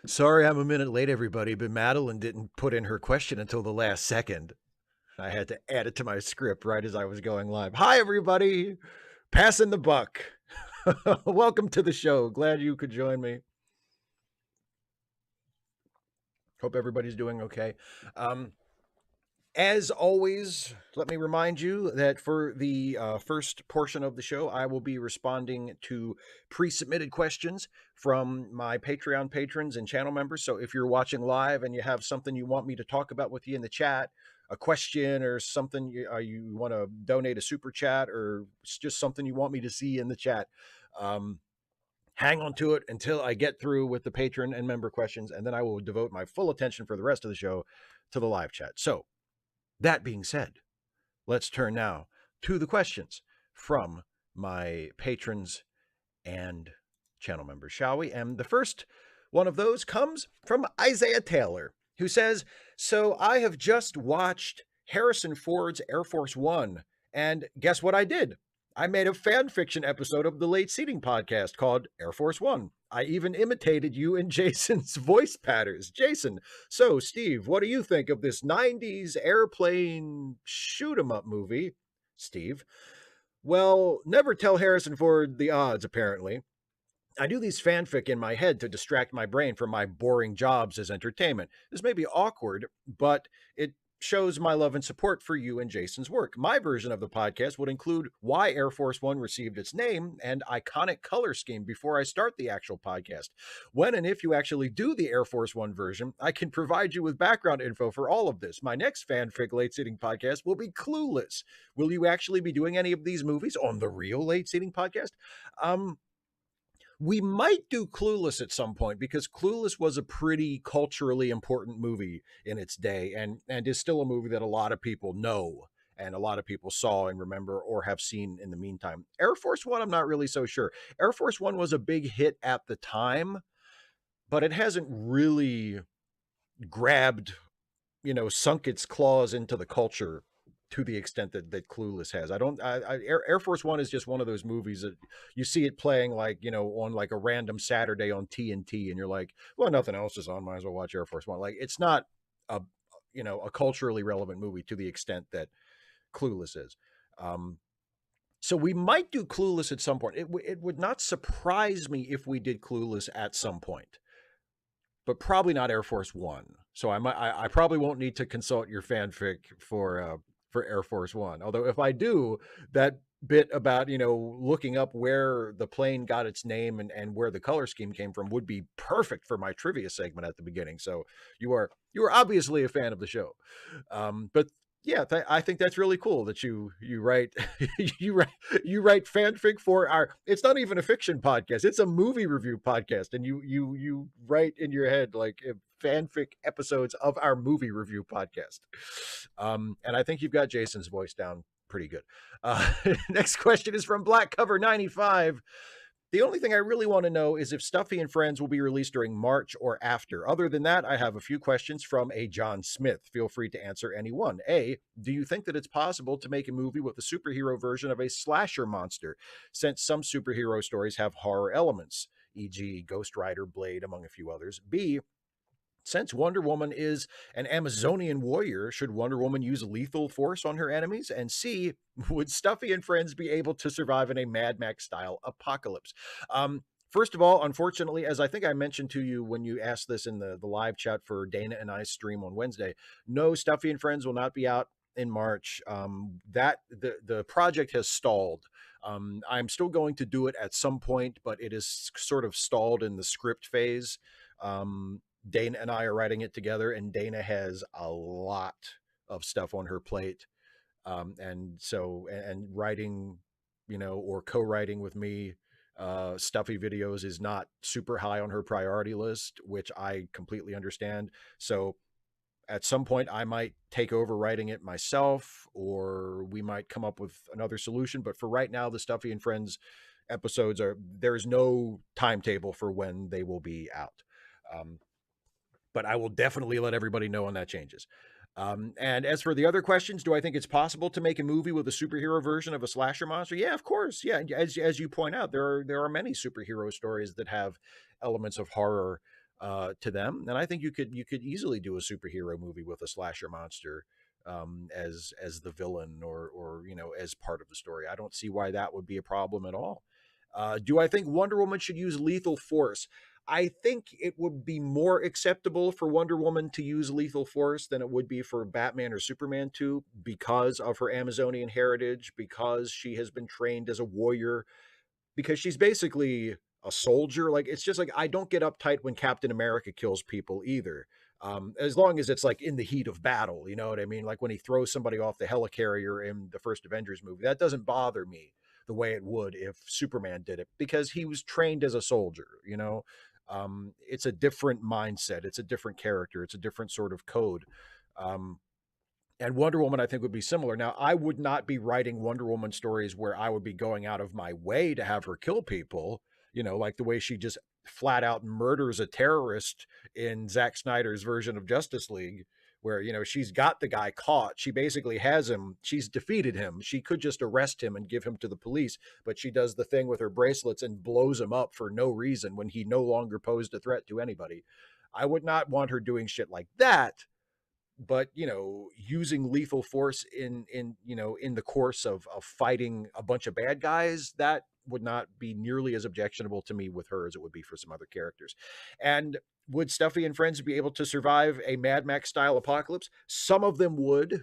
Sorry, I'm a minute late, everybody, but Madeline didn't put in her question until the last second. I had to add it to my script right as I was going live. Hi, everybody. Passing the buck. Welcome to the show. Glad you could join me. Hope everybody's doing okay. As always, let me remind you that for the first portion of the show, I will be responding to pre submitted questions from my Patreon patrons and channel members. So if you're watching live and you have something you want me to talk about with you in the chat, a question or something you want to donate a super chat or just something you want me to see in the chat, hang on to it until I get through with the patron and member questions, and then I will devote my full attention for the rest of the show to the live chat. So, that being said, let's turn now to the questions from my patrons and channel members, shall we? And the first one of those comes from Isaiah Taylor, who says, "So I have just watched Harrison Ford's Air Force One, and guess what I did? I made a fan fiction episode of the Late Seating podcast called Air Force One. I even imitated you and Jason's voice patterns. Jason, so Steve, what do you think of this 90s airplane shoot 'em up movie?" Steve, well, never tell Harrison Ford the odds, apparently. I do these fanfic in my head to distract my brain from my boring jobs as entertainment. This may be awkward, but it shows my love and support for you and Jason's work. My version of the podcast would include why Air Force One received its name and iconic color scheme before I start the actual podcast. When and if you actually do the Air Force One version, I can provide you with background info for all of this. My next fanfic late seating podcast will be Clueless. Will you actually be doing any of these movies on the real late seating podcast? We might do Clueless at some point because Clueless was a pretty culturally important movie in its day and is still a movie that a lot of people know and a lot of people saw and remember or have seen in the meantime. Air Force One, I'm not really so sure. Air Force One was a big hit at the time, but it hasn't really grabbed, sunk its claws into the culture to the extent that Clueless has. Air Force One is just one of those movies that you see it playing on like a random Saturday on TNT, and you're like, well, nothing else is on, might as well watch Air Force One. Like it's not a a culturally relevant movie to the extent that Clueless is. So we might do Clueless at some point. It would not surprise me if we did Clueless at some point, but probably not Air Force One. So I probably won't need to consult your fanfic for Air Force One. Although if I do, that bit about looking up where the plane got its name and where the color scheme came from would be perfect for my trivia segment at the beginning. So you are obviously a fan of the show, but yeah, I think that's really cool that you write you write fanfic for our. It's not even a fiction podcast; it's a movie review podcast, and you write in your head like fanfic episodes of our movie review podcast. And I think you've got Jason's voice down pretty good. Next question is from Black Cover 95. The only thing I really want to know is if Stuffy and Friends will be released during March or after. Other than that, I have a few questions from a John Smith. Feel free to answer any one. A, do you think that it's possible to make a movie with a superhero version of a slasher monster, since some superhero stories have horror elements, e.g., Ghost Rider, Blade, among a few others? B, since Wonder Woman is an Amazonian warrior, should Wonder Woman use lethal force on her enemies? And C, would Stuffy and Friends be able to survive in a Mad Max style apocalypse? First of all, unfortunately, as I think I mentioned to you when you asked this in the live chat for Dana and I's stream on Wednesday, no, Stuffy and Friends will not be out in March. The project has stalled. I'm still going to do it at some point, but it is sort of stalled in the script phase. Dana and I are writing it together, and Dana has a lot of stuff on her plate. And writing, or co-writing with me, Stuffy videos is not super high on her priority list, which I completely understand. So at some point I might take over writing it myself, or we might come up with another solution. But for right now, the Stuffy and Friends episodes there's no timetable for when they will be out. But I will definitely let everybody know when that changes. And as for the other questions, do I think it's possible to make a movie with a superhero version of a slasher monster? Yeah, of course. Yeah, as you point out, there are many superhero stories that have elements of horror to them. And I think you could easily do a superhero movie with a slasher monster as the villain, or as part of the story. I don't see why that would be a problem at all. Do I think Wonder Woman should use lethal force? I think it would be more acceptable for Wonder Woman to use lethal force than it would be for Batman or Superman to, because of her Amazonian heritage, because she has been trained as a warrior, because she's basically a soldier. Like, it's just like, I don't get uptight when Captain America kills people either. As long as it's like in the heat of battle, you know what I mean? Like when he throws somebody off the helicarrier in the first Avengers movie, that doesn't bother me the way it would if Superman did it, because he was trained as a soldier, you know? It's a different mindset. It's a different character. It's a different sort of code. Um, and Wonder Woman, I think, would be similar. Now, I would not be writing Wonder Woman stories where I would be going out of my way to have her kill people, like the way she just flat out murders a terrorist in Zack Snyder's version of Justice League, where, she's got the guy caught. She basically has him. She's defeated him. She could just arrest him and give him to the police, but she does the thing with her bracelets and blows him up for no reason when he no longer posed a threat to anybody. I would not want her doing shit like that, but using lethal force in the course of fighting a bunch of bad guys, that would not be nearly as objectionable to me with her as it would be for some other characters. And would Stuffy and friends be able to survive a Mad Max style apocalypse? Some of them would.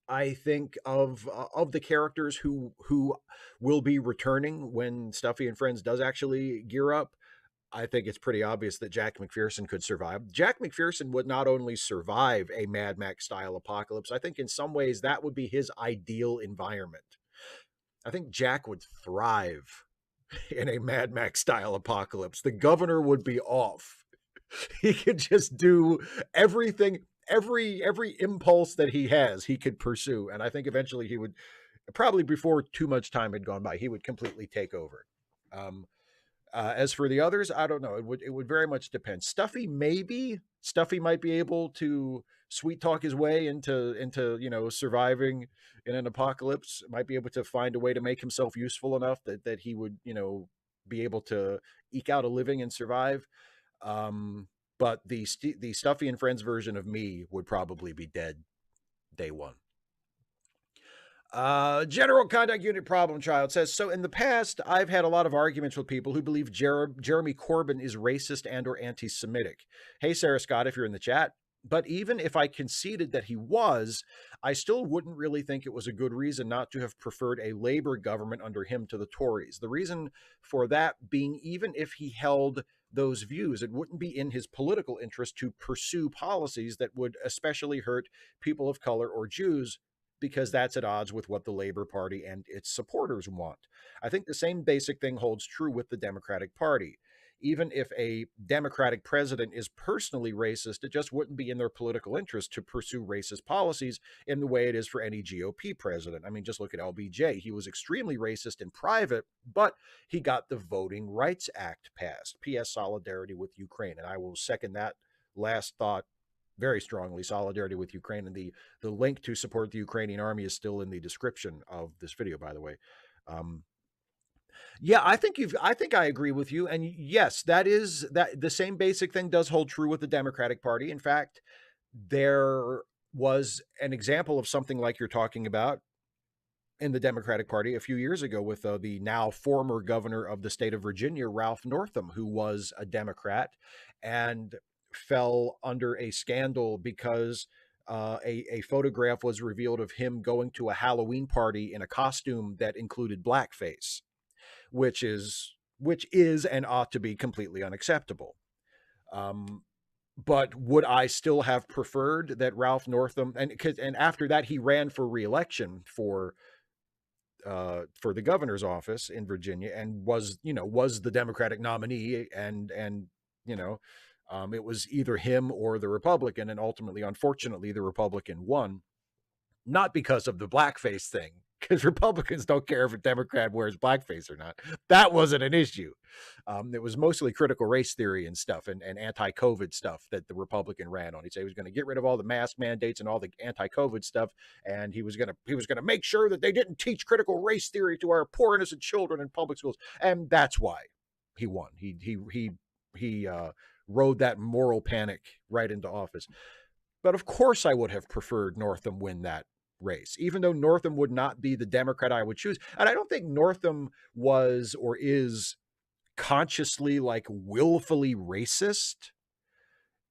I think of the characters who will be returning when Stuffy and friends does actually gear up, I think it's pretty obvious that Jack McPherson could survive. Jack McPherson would not only survive a Mad Max style apocalypse, I think in some ways that would be his ideal environment. I think Jack would thrive in a Mad Max style apocalypse. The governor would be off. He could just do everything, every impulse that he has, he could pursue. And I think eventually he would, probably before too much time had gone by, he would completely take over. As for the others, I don't know. It would very much depend. Stuffy, maybe. Stuffy might be able to sweet talk his way into surviving in an apocalypse. Might be able to find a way to make himself useful enough that he would be able to eke out a living and survive. But the Stuffy and Friends version of me would probably be dead day one. General Conduct Unit Problem Child says, so in the past, I've had a lot of arguments with people who believe Jeremy Corbyn is racist and or anti-Semitic. Hey, Sarah Scott, if you're in the chat. But even if I conceded that he was, I still wouldn't really think it was a good reason not to have preferred a Labour government under him to the Tories. The reason for that being, even if he held those views, it wouldn't be in his political interest to pursue policies that would especially hurt people of color or Jews, because that's at odds with what the Labour Party and its supporters want. I think the same basic thing holds true with the Democratic Party. Even if a Democratic president is personally racist, it just wouldn't be in their political interest to pursue racist policies in the way it is for any GOP president. I mean, just look at LBJ. He was extremely racist in private, but he got the Voting Rights Act passed. P.S. Solidarity with Ukraine. And I will second that last thought very strongly. Solidarity with Ukraine. And the link to support the Ukrainian army is still in the description of this video, by the way. Yeah, I think I agree with you. And yes, that the same basic thing does hold true with the Democratic Party. In fact, there was an example of something like you're talking about in the Democratic Party a few years ago with the now former governor of the state of Virginia, Ralph Northam, who was a Democrat and fell under a scandal because a photograph was revealed of him going to a Halloween party in a costume that included blackface, which is and ought to be completely unacceptable. But would I still have preferred that Ralph Northam, and after that he ran for re-election for the governor's office in Virginia and was the Democratic nominee, and it was either him or the Republican, and ultimately, unfortunately, the Republican won, not because of the blackface thing, because Republicans don't care if a Democrat wears blackface or not. That wasn't an issue. It was mostly critical race theory and stuff, and anti-COVID stuff that the Republican ran on. He'd say he was going to get rid of all the mask mandates and all the anti-COVID stuff, and he was going to make sure that they didn't teach critical race theory to our poor innocent children in public schools, and that's why he won. He rode that moral panic right into office. But of course I would have preferred Northam win that race, even though Northam would not be the Democrat I would choose. And I don't think Northam was or is consciously, like, willfully racist.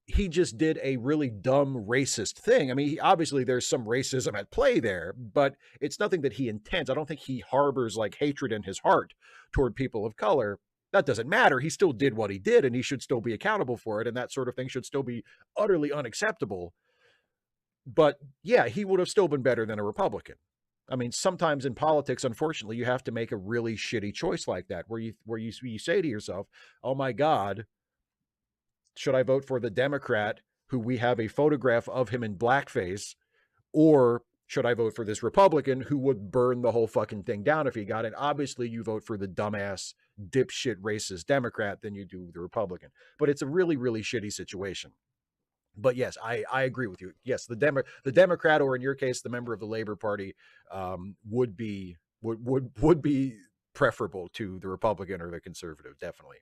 He just did a really dumb racist thing. I mean, obviously there's some racism at play there, but it's nothing that he intends. I don't think he harbors like hatred in his heart toward people of color. That doesn't matter. He still did what he did, and he should still be accountable for it. And that sort of thing should still be utterly unacceptable. But yeah, he would have still been better than a Republican. I mean, sometimes in politics, unfortunately, you have to make a really shitty choice like that, where you say to yourself, "Oh my God, should I vote for the Democrat who we have a photograph of him in blackface, or should I vote for this Republican who would burn the whole fucking thing down if he got it?" Obviously, you vote for the dumbass, dipshit, racist Democrat than you do the Republican. But it's a really, really shitty situation. But yes, I agree with you. Yes, the Democrat, or in your case, the member of the Labor Party, would be preferable to the Republican or the Conservative, definitely.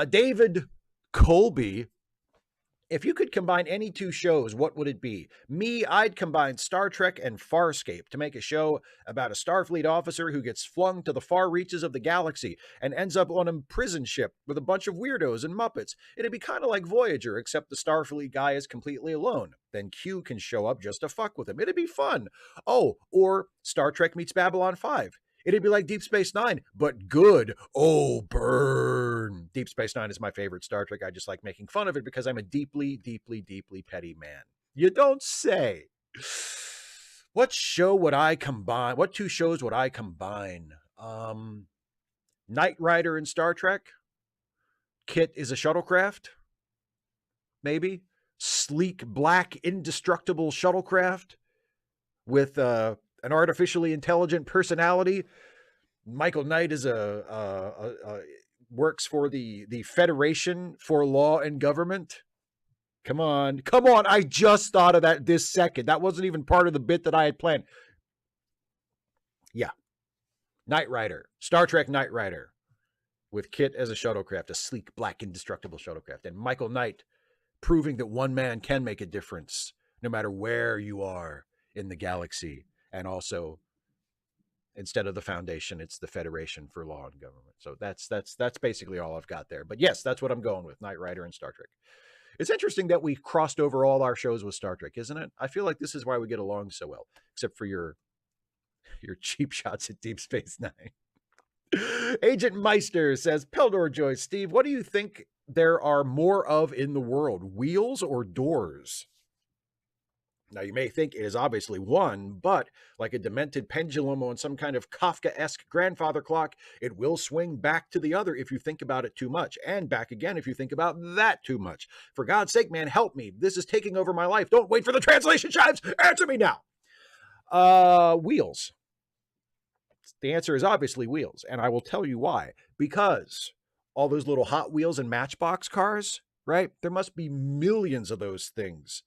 David Colby, if you could combine any two shows, what would it be? Me, I'd combine Star Trek and Farscape to make a show about a Starfleet officer who gets flung to the far reaches of the galaxy and ends up on a prison ship with a bunch of weirdos and Muppets. It'd be kind of like Voyager, except the Starfleet guy is completely alone. Then Q can show up just to fuck with him. It'd be fun. Oh, or Star Trek meets Babylon 5. It'd be like Deep Space Nine, but good. Oh, burn. Deep Space Nine is my favorite Star Trek. I just like making fun of it because I'm a deeply, deeply, deeply petty man. You don't say. What show would I combine? What two shows would I combine? Knight Rider and Star Trek. Kit is a shuttlecraft. Maybe. Sleek, black, indestructible shuttlecraft with an artificially intelligent personality. Michael Knight is works for the Federation for Law and Government. Come on. I just thought of that this second. That wasn't even part of the bit that I had planned. Yeah. Knight Rider. Star Trek Knight Rider. With Kit as a shuttlecraft, a sleek, black, indestructible shuttlecraft. And Michael Knight proving that one man can make a difference no matter where you are in the galaxy. And also, instead of the Foundation, it's the Federation for Law and Government. So that's basically all I've got there. But yes, that's what I'm going with, Knight Rider and Star Trek. It's interesting that we crossed over all our shows with Star Trek, isn't it? I feel like this is why we get along so well, except for your cheap shots at Deep Space Nine. Agent Meister says, Peldor Joyce, Steve, what do you think there are more of in the world, wheels or doors? Now, you may think it is obviously one, but like a demented pendulum on some kind of Kafka-esque grandfather clock, it will swing back to the other if you think about it too much, and back again if you think about that too much. For God's sake, man, help me. This is taking over my life. Don't wait for the translation, Shives. Answer me now. Wheels. The answer is obviously wheels, and I will tell you why. Because all those little Hot Wheels and Matchbox cars, right? There must be millions of those things.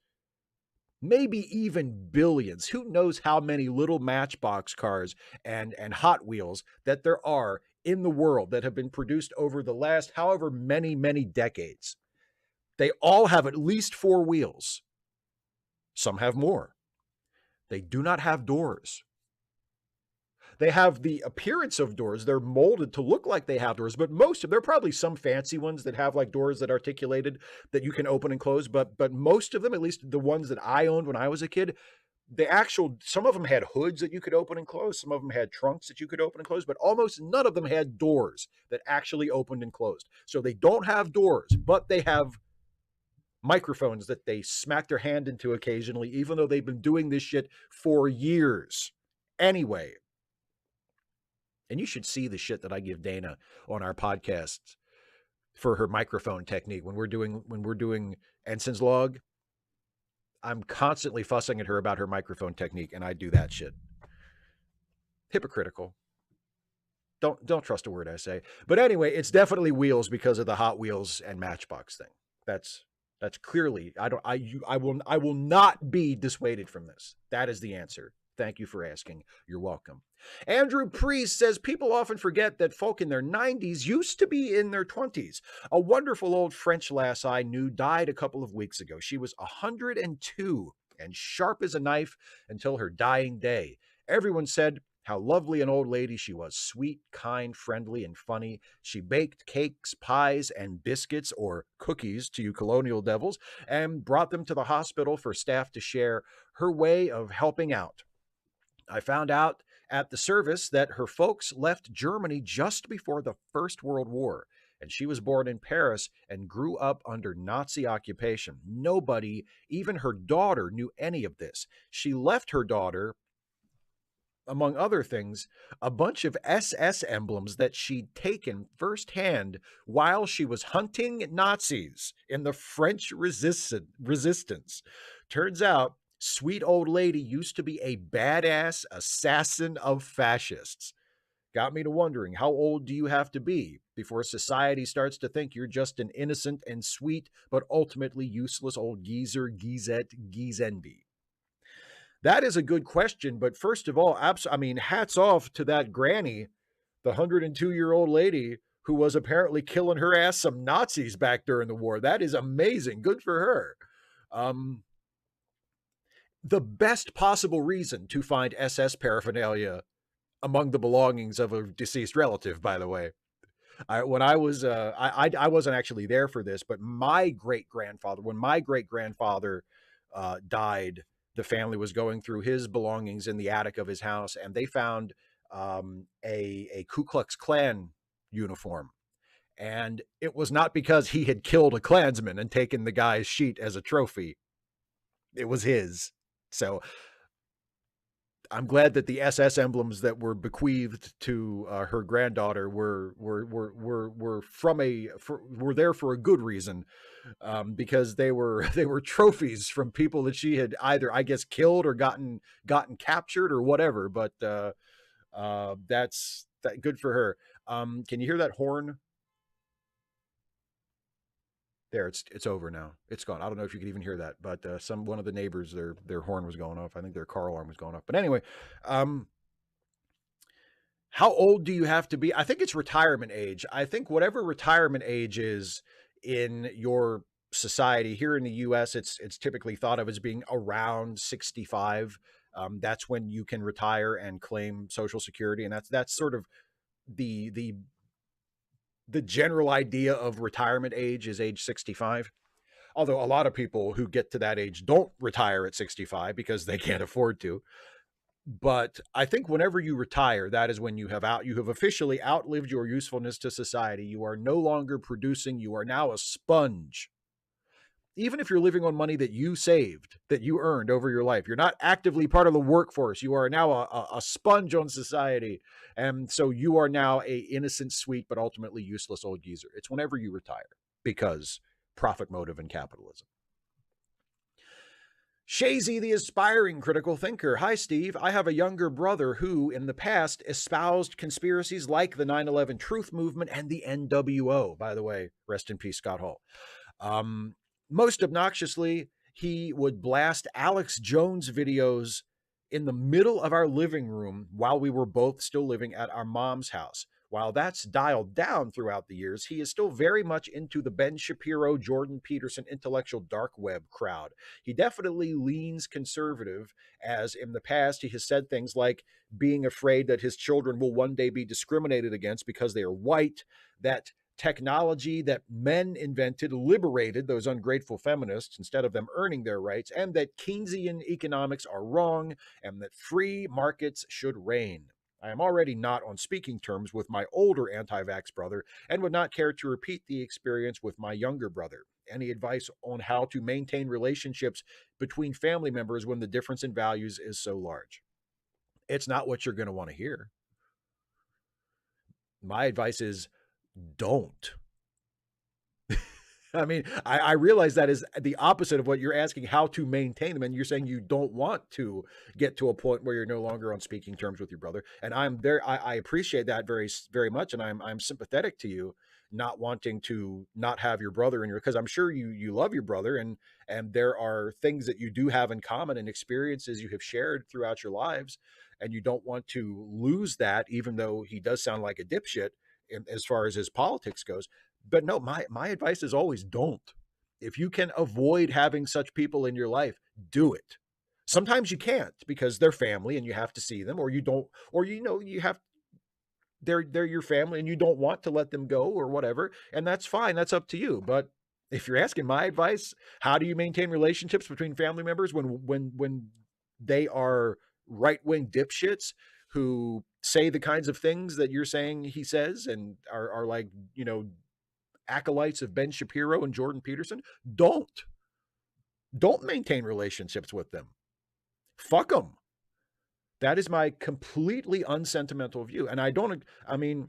Maybe even billions. Who knows how many little Matchbox cars and Hot Wheels that there are in the world that have been produced over the last however many, many decades. They all have at least 4 wheels. Some have more. They do not have doors. They have the appearance of doors. They're molded to look like they have doors, but most of them, there are probably some fancy ones that have like doors that articulated that you can open and close, but most of them, at least the ones that I owned when I was a kid, some of them had hoods that you could open and close. Some of them had trunks that you could open and close, but almost none of them had doors that actually opened and closed. So they don't have doors, but they have microphones that they smack their hand into occasionally, even though they've been doing this shit for years. Anyway. And you should see the shit that I give Dana on our podcasts for her microphone technique. When we're doing Ensign's log, I'm constantly fussing at her about her microphone technique, and I do that shit. Hypocritical. Don't trust a word I say. But anyway, it's definitely wheels because of the Hot Wheels and Matchbox thing. That's clearly, I will not be dissuaded from this. That is the answer. thank you for asking. You're welcome. Andrew Priest says people often forget that folk in their 90s used to be in their 20s. A wonderful old French lass I knew died a couple of weeks ago. She was 102 and sharp as a knife until her dying day. Everyone said how lovely an old lady she was, sweet, kind, friendly, and funny. She baked cakes, pies, and biscuits, or cookies to you colonial devils, and brought them to the hospital for staff to share. Her way of helping out. I found out at the service that her folks left Germany just before the First World War, and she was born in Paris and grew up under Nazi occupation. Nobody, even her daughter, knew any of this. She left her daughter, among other things, a bunch of SS emblems that she'd taken firsthand while she was hunting Nazis in the French resistance. Turns out, sweet old lady used to be a badass assassin of fascists. Got me to wondering, how old do you have to be before society starts to think you're just an innocent and sweet, but ultimately useless old geezer, geezette, geezenby? That is a good question, but first of all, hats off to that granny, the 102-year-old lady who was apparently killing her ass some Nazis back during the war. That is amazing. Good for her. The best possible reason to find SS paraphernalia among the belongings of a deceased relative, by the way. I wasn't actually there for this, but when my great grandfather died, the family was going through his belongings in the attic of his house, and they found a Ku Klux Klan uniform. And it was not because he had killed a Klansman and taken the guy's sheet as a trophy. It was his. So I'm glad that the SS emblems that were bequeathed to her granddaughter were there for a good reason, because they were trophies from people that she had either, I guess, killed or gotten captured or whatever. But that's good for her. Can you hear that horn? There, it's over now. It's gone. I don't know if you could even hear that, but one of the neighbors, their horn was going off. I think their car alarm was going off. But anyway, how old do you have to be? I think it's retirement age. I think whatever retirement age is in your society here in the U.S., it's typically thought of as being around 65. That's when you can retire and claim Social Security, and that's sort of the general idea of retirement age is age 65. Although a lot of people who get to that age don't retire at 65 because they can't afford to. But I think whenever you retire, that is when you have officially outlived your usefulness to society. You are no longer producing. You are now a sponge. Even if you're living on money that you saved, that you earned over your life, you're not actively part of the workforce. You are now a sponge on society. And so you are now a innocent, sweet, but ultimately useless old geezer. It's whenever you retire, because profit motive and capitalism. Shazy, the aspiring critical thinker. Hi, Steve. I have a younger brother who, in the past, espoused conspiracies like the 9/11 Truth Movement and the NWO. By the way, rest in peace, Scott Hall. Most obnoxiously, he would blast Alex Jones videos in the middle of our living room while we were both still living at our mom's house. While that's dialed down throughout the years, he is still very much into the Ben Shapiro, Jordan Peterson intellectual dark web crowd. He definitely leans conservative, as in the past he has said things like being afraid that his children will one day be discriminated against because they are white, that technology that men invented liberated those ungrateful feminists instead of them earning their rights, and that Keynesian economics are wrong, and that free markets should reign. I am already not on speaking terms with my older anti-vax brother and would not care to repeat the experience with my younger brother. Any advice on how to maintain relationships between family members when the difference in values is so large? It's not what you're going to want to hear. My advice is don't. I mean, I realize that is the opposite of what you're asking, how to maintain them. And you're saying you don't want to get to a point where you're no longer on speaking terms with your brother. And I appreciate that very much. And I'm sympathetic to you not wanting to not have your brother in your, because I'm sure you love your brother, and there are things that you do have in common and experiences you have shared throughout your lives. And you don't want to lose that, even though he does sound like a dipshit as far as his politics goes. But no, my advice is always don't. If you can avoid having such people in your life, do it. Sometimes you can't because they're family and you have to see them, or you don't, or you have, they're your family and you don't want to let them go or whatever, and that's fine. That's up to you. But if you're asking my advice, how do you maintain relationships between family members when they are right-wing dipshits who say the kinds of things that you're saying he says and are like, acolytes of Ben Shapiro and Jordan Peterson? Don't maintain relationships with them. Fuck them. That is my completely unsentimental view. And I mean,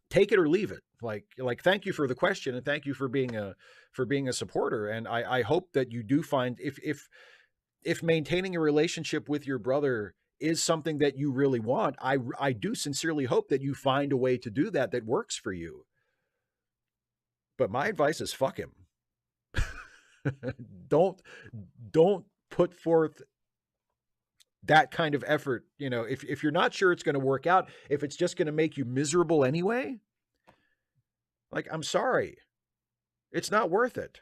take it or leave it. Like, thank you for the question and thank you for being a supporter. And I hope that you do find, if maintaining a relationship with your brother is something that you really want, I do sincerely hope that you find a way to do that works for you. But my advice is fuck him. don't put forth that kind of effort. If you're not sure it's going to work out, if it's just going to make you miserable anyway, like, I'm sorry, it's not worth it.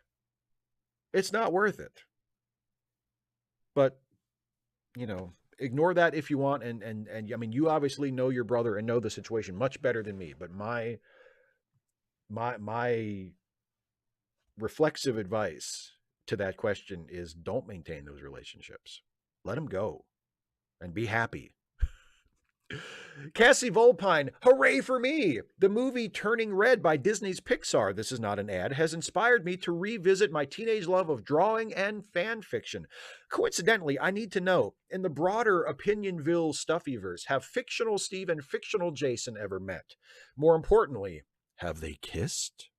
It's not worth it. But, ignore that if you want. And I mean, you obviously know your brother and know the situation much better than me, but my reflexive advice to that question is don't maintain those relationships. Let them go and be happy. Cassie Volpine, hooray for me! The movie Turning Red by Disney's Pixar, this is not an ad, has inspired me to revisit my teenage love of drawing and fan fiction. Coincidentally, I need to know, in the broader Opinionville Stuffyverse, have fictional Steve and fictional Jason ever met? More importantly, have they kissed?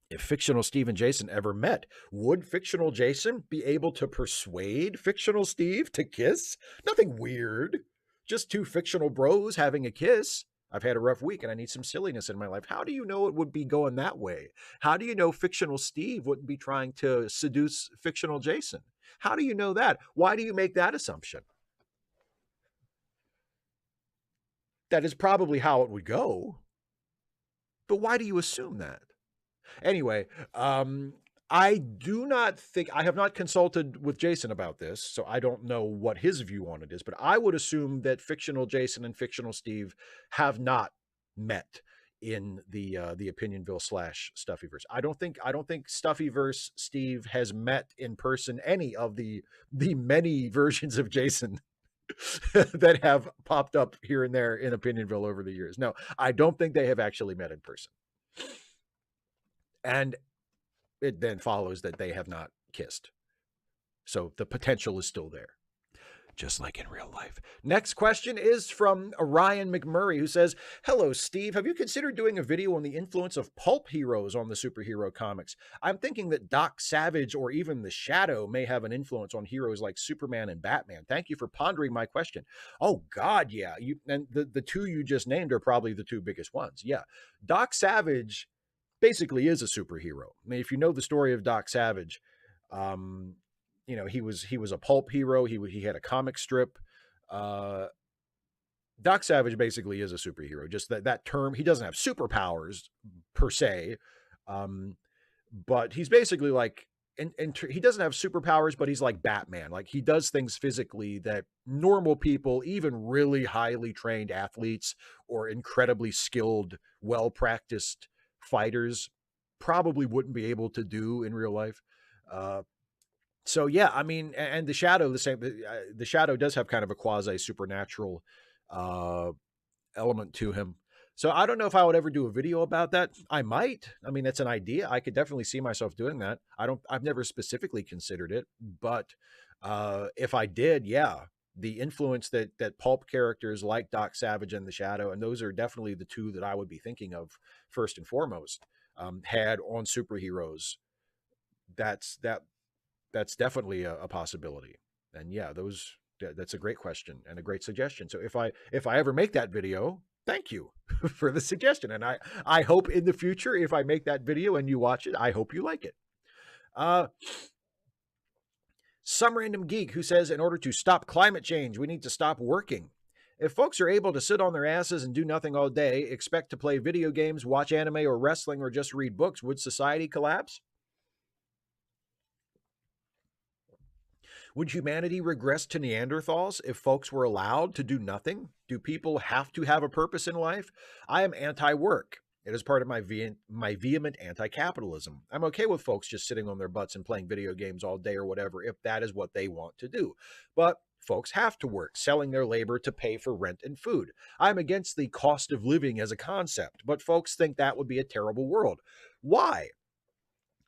If fictional Steve and Jason ever met, would fictional Jason be able to persuade fictional Steve to kiss? Nothing weird. Just two fictional bros having a kiss. I've had a rough week and I need some silliness in my life. How do you know it would be going that way? How do you know fictional Steve wouldn't be trying to seduce fictional Jason? How do you know that? Why do you make that assumption? That is probably how it would go. But why do you assume that? Anyway, I do not think, I have not consulted with Jason about this, so I don't know what his view on it is, but I would assume that fictional Jason and fictional Steve have not met in the Opinionville / Stuffyverse. I don't think Stuffyverse Steve has met in person any of the many versions of Jason that have popped up here and there in Opinionville over the years. No, I don't think they have actually met in person. And it then follows that they have not kissed. So the potential is still there, just like in real life. Next question is from Ryan McMurray, who says, hello, Steve. Have you considered doing a video on the influence of pulp heroes on the superhero comics? I'm thinking that Doc Savage or even the Shadow may have an influence on heroes like Superman and Batman. Thank you for pondering my question. Oh, God, yeah. And the two you just named are probably the two biggest ones. Yeah. Doc Savage basically is a superhero. I mean, if you know the story of Doc Savage, he was a pulp hero. He had a comic strip. Doc Savage basically is a superhero. Just that term, he doesn't have superpowers per se, but he's basically like, he doesn't have superpowers, but he's like Batman. Like, he does things physically that normal people, even really highly trained athletes or incredibly skilled, well-practiced fighters, probably wouldn't be able to do in real life. So yeah, I mean, and the Shadow, the same. The Shadow does have kind of a quasi supernatural element to him. So I don't know if I would ever do a video about that. I might. I mean, that's an idea. I could definitely see myself doing that. I've never specifically considered it, but if I did, yeah, the influence that pulp characters like Doc Savage and the Shadow, and those are definitely the two that I would be thinking of first and foremost. had on superheroes. That's definitely a possibility. And yeah, that's a great question and a great suggestion. So if I ever make that video, thank you for the suggestion. And I hope in the future, if I make that video and you watch it, I hope you like it. Some random geek who says, in order to stop climate change, we need to stop working. If folks are able to sit on their asses and do nothing all day, expect to play video games, watch anime or wrestling, or just read books, would society collapse? Would humanity regress to Neanderthals if folks were allowed to do nothing? Do people have to have a purpose in life? I am anti-work. It is part of my vehement anti-capitalism. I'm okay with folks just sitting on their butts and playing video games all day or whatever, if that is what they want to do. But folks have to work, selling their labor to pay for rent and food. I'm against the cost of living as a concept, but folks think that would be a terrible world. Why?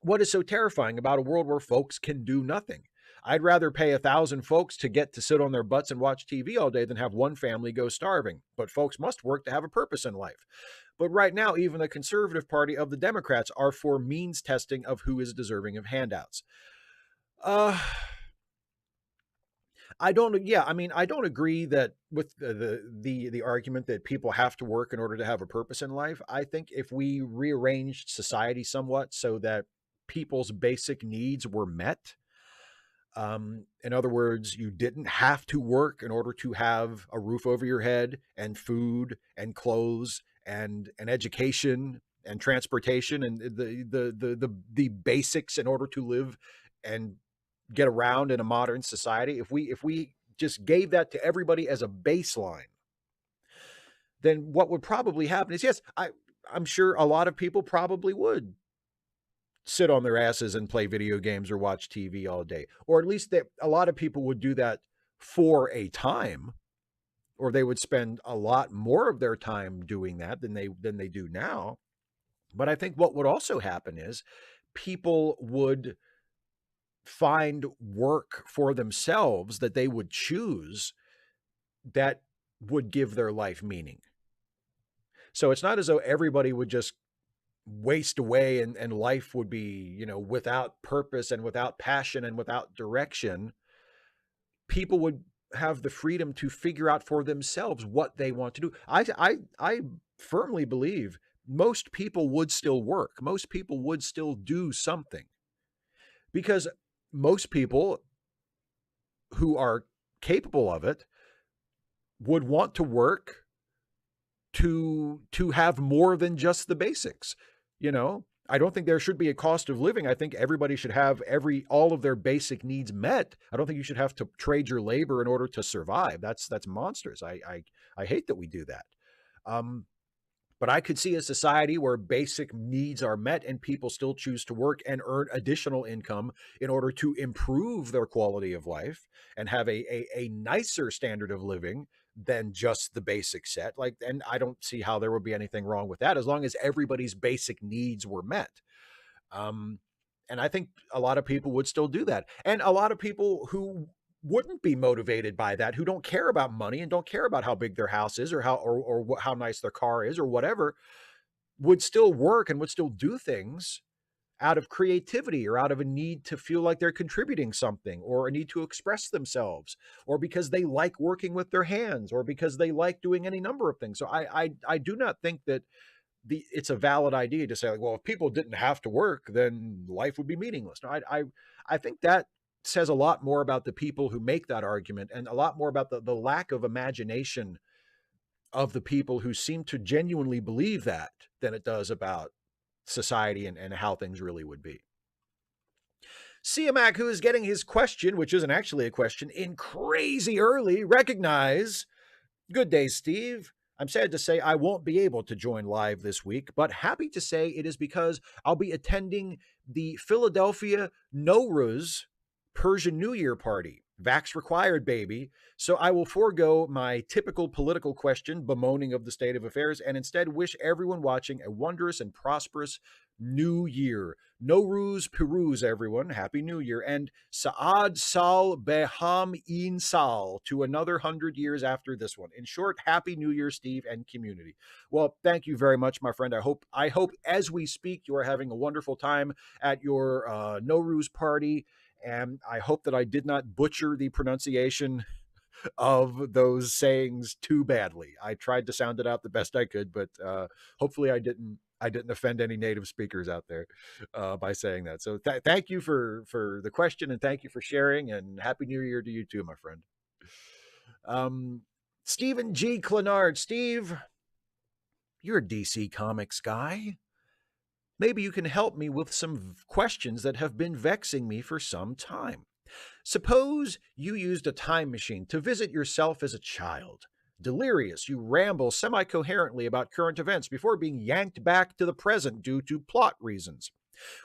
What is so terrifying about a world where folks can do nothing? I'd rather pay 1,000 folks to get to sit on their butts and watch TV all day than have one family go starving. But folks must work to have a purpose in life. But right now, even the conservative party of the Democrats are for means testing of who is deserving of handouts. I don't agree that with the argument that people have to work in order to have a purpose in life. I think if we rearranged society somewhat so that people's basic needs were met, in other words, you didn't have to work in order to have a roof over your head and food and clothes and an education and transportation and the basics in order to live and get around in a modern society. If we just gave that to everybody as a baseline, then what would probably happen is, yes, I'm sure a lot of people probably would sit on their asses and play video games or watch TV all day. Or at least a lot of people would do that for a time, or they would spend a lot more of their time doing that than they do now. But I think what would also happen is people would find work for themselves that they would choose that would give their life meaning. So it's not as though everybody would just waste away and life would be, without purpose and without passion and without direction. People would have the freedom to figure out for themselves what they want to do. I firmly believe most people would still work. Most people would still do something, because most people who are capable of it would want to work to have more than just the basics. I don't think there should be a cost of living. I think everybody should have all of their basic needs met. I don't think you should have to trade your labor in order to survive. That's monstrous. I hate that we do that. But I could see a society where basic needs are met and people still choose to work and earn additional income in order to improve their quality of life and have a nicer standard of living than just the basic set. And I don't see how there would be anything wrong with that, as long as everybody's basic needs were met. And I think a lot of people would still do that. And a lot of people who wouldn't be motivated by that, who don't care about money and don't care about how big their house is or how nice their car is or whatever, would still work and would still do things out of creativity or out of a need to feel like they're contributing something, or a need to express themselves, or because they like working with their hands, or because they like doing any number of things. So I do not think that it's a valid idea to say, like, well, if people didn't have to work, then life would be meaningless. No, I think that says a lot more about the people who make that argument, and a lot more about the lack of imagination of the people who seem to genuinely believe that, than it does about society and how things really would be. Siamak, who is getting his question, which isn't actually a question, in crazy early, recognize. Good day, Steve. I'm sad to say I won't be able to join live this week, but happy to say it is because I'll be attending the Philadelphia Nowruz Persian New Year party. Vax required, baby. So I will forego my typical political question bemoaning of the state of affairs and instead wish everyone watching a wondrous and prosperous new year. Nowruz Peruz, everyone. Happy New Year. And Saad Sal Beham In Sal to another 100 years after this one. In short, Happy New Year, Steve and community. Well, thank you very much, my friend. I hope as we speak, you are having a wonderful time at your Nowruz party. And I hope that I did not butcher the pronunciation of those sayings too badly. I tried to sound it out the best I could, but hopefully I didn't offend any native speakers out there by saying that. So thank you for the question, and thank you for sharing, and Happy New Year to you too, my friend. Stephen G. Clenard. Steve, you're a DC Comics guy. Maybe you can help me with some questions that have been vexing me for some time. Suppose you used a time machine to visit yourself as a child. Delirious, you ramble semi-coherently about current events before being yanked back to the present due to plot reasons.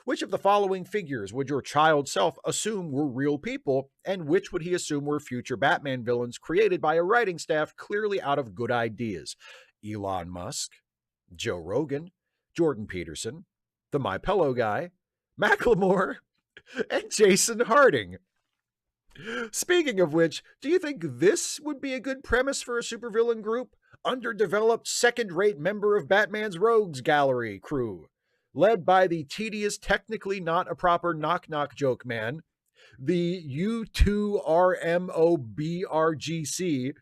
Which of the following figures would your child self assume were real people, and which would he assume were future Batman villains created by a writing staff clearly out of good ideas? Elon Musk, Joe Rogan, Jordan Peterson, the My Pillow guy, Macklemore, and Jason Harding. Speaking of which, do you think this would be a good premise for a supervillain group? Underdeveloped, second-rate member of Batman's Rogues Gallery crew, led by the tedious, technically not a proper knock-knock joke man, the U2RMOBRGC,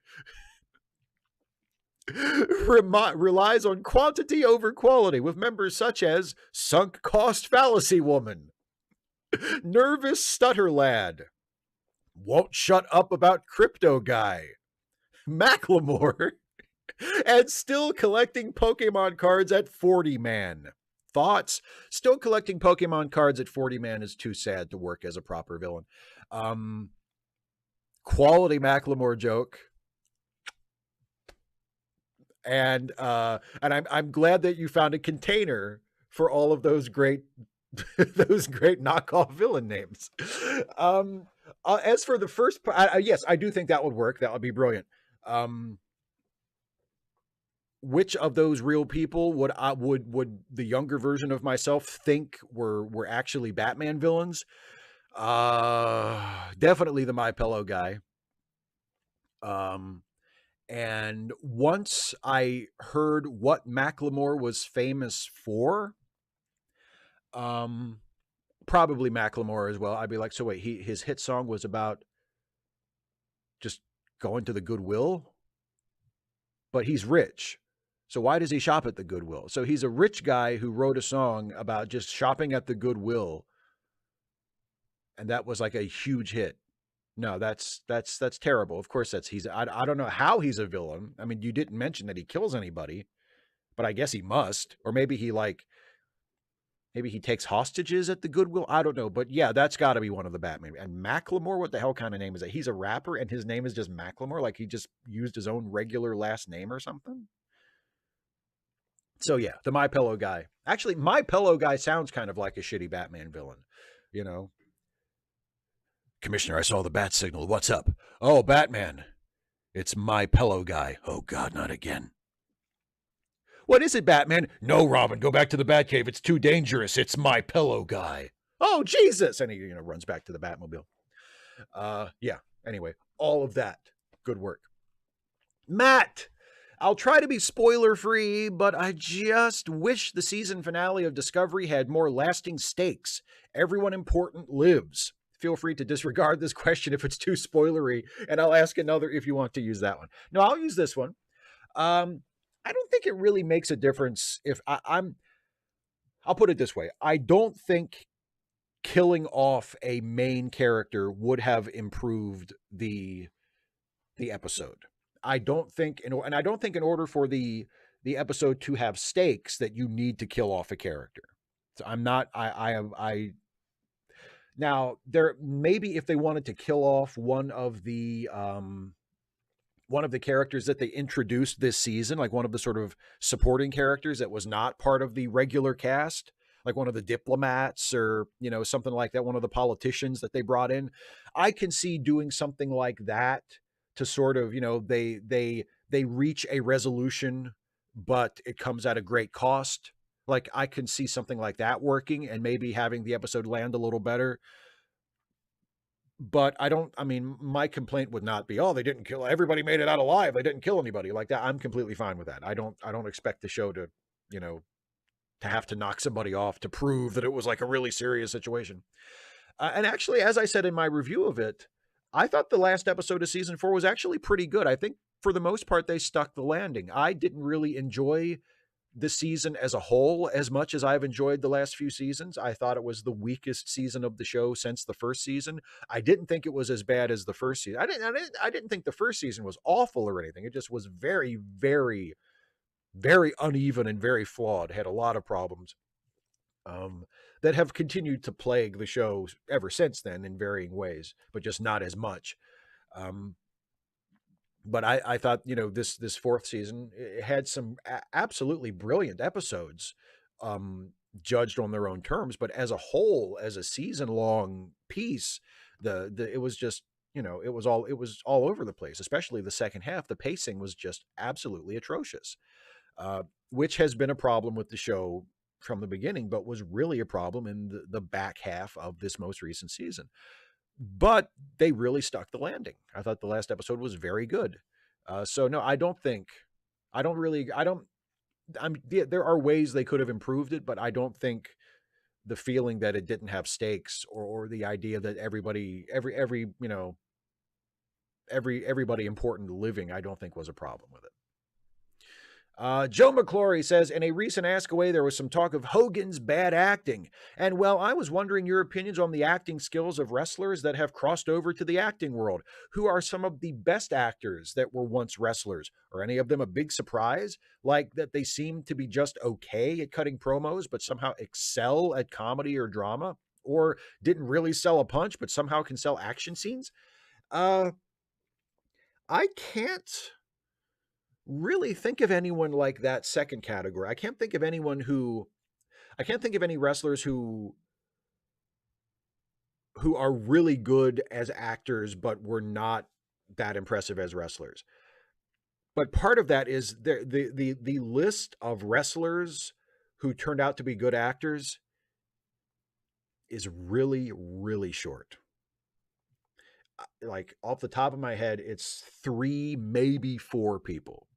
relies on quantity over quality, with members such as Sunk Cost Fallacy Woman, Nervous Stutter Lad, Won't Shut Up About Crypto Guy, Macklemore, and still collecting Pokemon cards at 40 man. Thoughts? Still collecting Pokemon cards at 40 man is too sad to work as a proper villain. Quality Macklemore joke. And I'm glad that you found a container for all of those great knockoff villain names. As for the first part, yes, I do think that would work. That would be brilliant. Which of those real people would the younger version of myself think were actually Batman villains? Definitely the My Pillow guy. And once I heard what Macklemore was famous for, probably Macklemore as well. I'd be like, so wait, his hit song was about just going to the Goodwill, but he's rich. So why does he shop at the Goodwill? So he's a rich guy who wrote a song about just shopping at the Goodwill, and that was like a huge hit. No, that's terrible. Of course, I don't know how he's a villain. I mean, you didn't mention that he kills anybody, but I guess he must, or maybe he takes hostages at the Goodwill. I don't know, but yeah, that's got to be one of the Batman. And Macklemore, what the hell kind of name is that? He's a rapper, and his name is just Macklemore, like he just used his own regular last name or something. So yeah, the My Pillow guy. Actually, My Pillow guy sounds kind of like a shitty Batman villain, you know. Commissioner, I saw the bat signal. What's up? Oh, Batman. It's My Pillow guy. Oh, God, not again. What is it, Batman? No, Robin, go back to the Batcave. It's too dangerous. It's My Pillow guy. Oh, Jesus. And he, runs back to the Batmobile. Yeah, anyway, all of that. Good work. Matt, I'll try to be spoiler-free, but I just wish the season finale of Discovery had more lasting stakes. Everyone important lives. Feel free to disregard this question if it's too spoilery, and I'll ask another if you want to use that one. No, I'll use this one. I don't think it really makes a difference if I'll put it this way. I don't think killing off a main character would have improved the episode. I don't think, in order for the episode to have stakes that you need to kill off a character. So I'm not, now, there maybe if they wanted to kill off one of the characters that they introduced this season, like one of the sort of supporting characters that was not part of the regular cast, like one of the diplomats or, something like that, one of the politicians that they brought in, I can see doing something like that to sort of, they reach a resolution, but it comes at a great cost. Like, I can see something like that working and maybe having the episode land a little better. But I mean, my complaint would not be, oh, they didn't kill everybody, made it out alive. They didn't kill anybody like that. I'm completely fine with that. I don't expect the show to, you know, to have to knock somebody off to prove that it was like a really serious situation. And actually, as I said in my review of it, I thought the last episode of season 4 was actually pretty good. I think for the most part, they stuck the landing. I didn't really enjoy the season as a whole as much as I've enjoyed the last few seasons. I thought it was the weakest season of the show since the first season. I didn't think it was as bad as the first season. I didn't think the first season was awful or anything. It just was very, very, very uneven and very flawed. Had a lot of problems that have continued to plague the show ever since then in varying ways, but just not as much. Um, but I thought, you know, this fourth season had some absolutely brilliant episodes, um, judged on their own terms. But as a whole, as a season long piece, the it was just, you know, it was all over the place. Especially the second half, the pacing was just absolutely atrocious, which has been a problem with the show from the beginning, but was really a problem in the back half of this most recent season. But they really stuck the landing. I thought the last episode was very good. So no, I don't think, I don't really, I don't, there are ways they could have improved it, but I don't think the feeling that it didn't have stakes, or the idea that everybody, you know, everybody important living, I don't think was a problem with it. Joe McClory says, in a recent Ask Away, there was some talk of Hogan's bad acting. And well, I was wondering your opinions on the acting skills of wrestlers that have crossed over to the acting world. Who are some of the best actors that were once wrestlers? Are any of them a big surprise? Like that they seem to be just okay at cutting promos, but somehow excel at comedy or drama? Or didn't really sell a punch, but somehow can sell action scenes? Uh, I can't really think of anyone like that second category. I can't think of any wrestlers who are really good as actors but were not that impressive as wrestlers. But part of that is the list of wrestlers who turned out to be good actors is really, really short. Like off the top of my head, it's 3, maybe 4 people.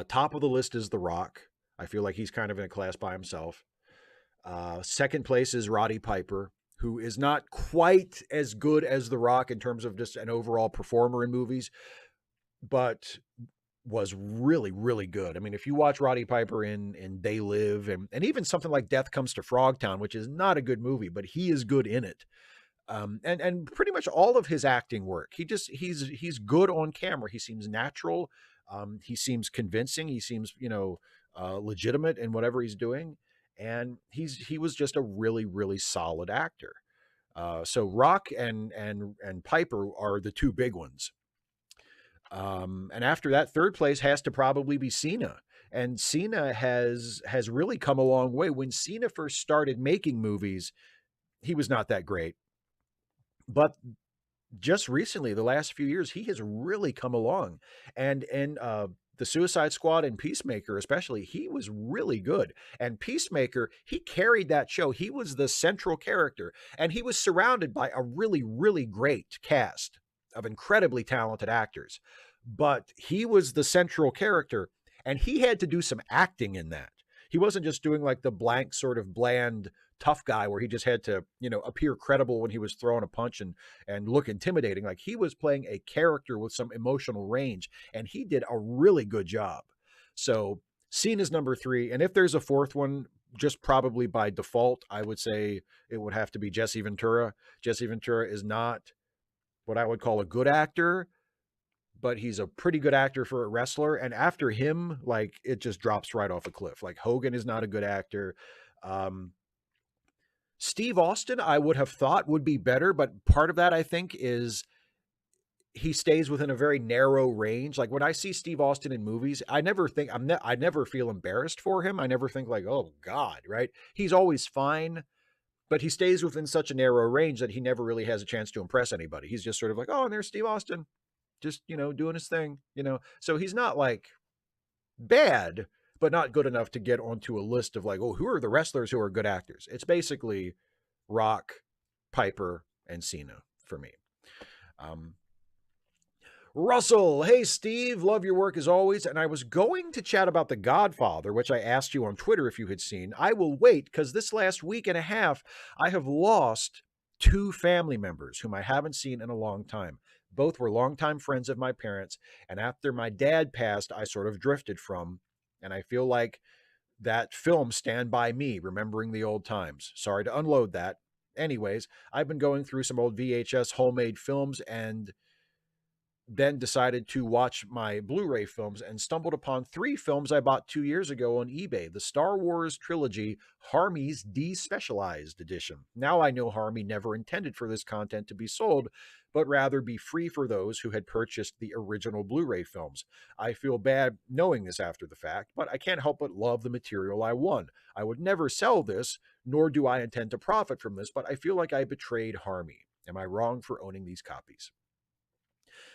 Top of the list is The Rock. I feel like he's kind of in a class by himself. Second place is Roddy Piper, who is not quite as good as The Rock in terms of just an overall performer in movies, but was really, really good. I mean, if you watch Roddy Piper in They Live, and even something like Death Comes to Frogtown, which is not a good movie, but he is good in it. And pretty much all of his acting work, he's good on camera. He seems natural. He seems convincing. He seems, you know, legitimate in whatever he's doing. And he was just a really, really solid actor. So Rock and Piper are the 2 big ones. And after that, third place has to probably be Cena. And Cena has really come a long way. When Cena first started making movies, he was not that great. But just recently, the last few years, he has really come along. And in the Suicide Squad and Peacemaker, especially, he was really good. And Peacemaker, he carried that show. He was the central character, and he was surrounded by a really, really great cast of incredibly talented actors. But he was the central character, and he had to do some acting in that. He wasn't just doing like the blank, sort of bland, tough guy where he just had to, you know, appear credible when he was throwing a punch and look intimidating. Like, he was playing a character with some emotional range, and he did a really good job. So Cena's number 3. And if there's a fourth one, just probably by default, I would say it would have to be Jesse Ventura. Jesse Ventura is not what I would call a good actor, but he's a pretty good actor for a wrestler. And after him, like, it just drops right off a cliff. Like, Hogan is not a good actor. Steve Austin, I would have thought would be better, but part of that, I think, is he stays within a very narrow range. Like, when I see Steve Austin in movies, I never think I never feel embarrassed for him. I never think like, oh God, right? He's always fine, but he stays within such a narrow range that he never really has a chance to impress anybody. He's just sort of like, oh, and there's Steve Austin, just, you know, doing his thing, you know? So he's not like bad, but not good enough to get onto a list of like, oh, who are the wrestlers who are good actors? It's basically Rock, Piper, and Cena for me. Russell, hey Steve, love your work as always. And I was going to chat about The Godfather, which I asked you on Twitter if you had seen. I will wait because this last week and a half, I have lost 2 family members whom I haven't seen in a long time. Both were longtime friends of my parents. And after my dad passed, I sort of drifted from. And I feel like that film, Stand By Me, remembering the old times. Sorry to unload that. Anyways, I've been going through some old VHS homemade films and then decided to watch my Blu-ray films and stumbled upon 3 films I bought 2 years ago on eBay. The Star Wars trilogy, Harmy's Despecialized Edition. Now I know Harmy never intended for this content to be sold, but rather be free for those who had purchased the original Blu-ray films. I feel bad knowing this after the fact, but I can't help but love the material I won. I would never sell this, nor do I intend to profit from this, but I feel like I betrayed Harmy. Am I wrong for owning these copies?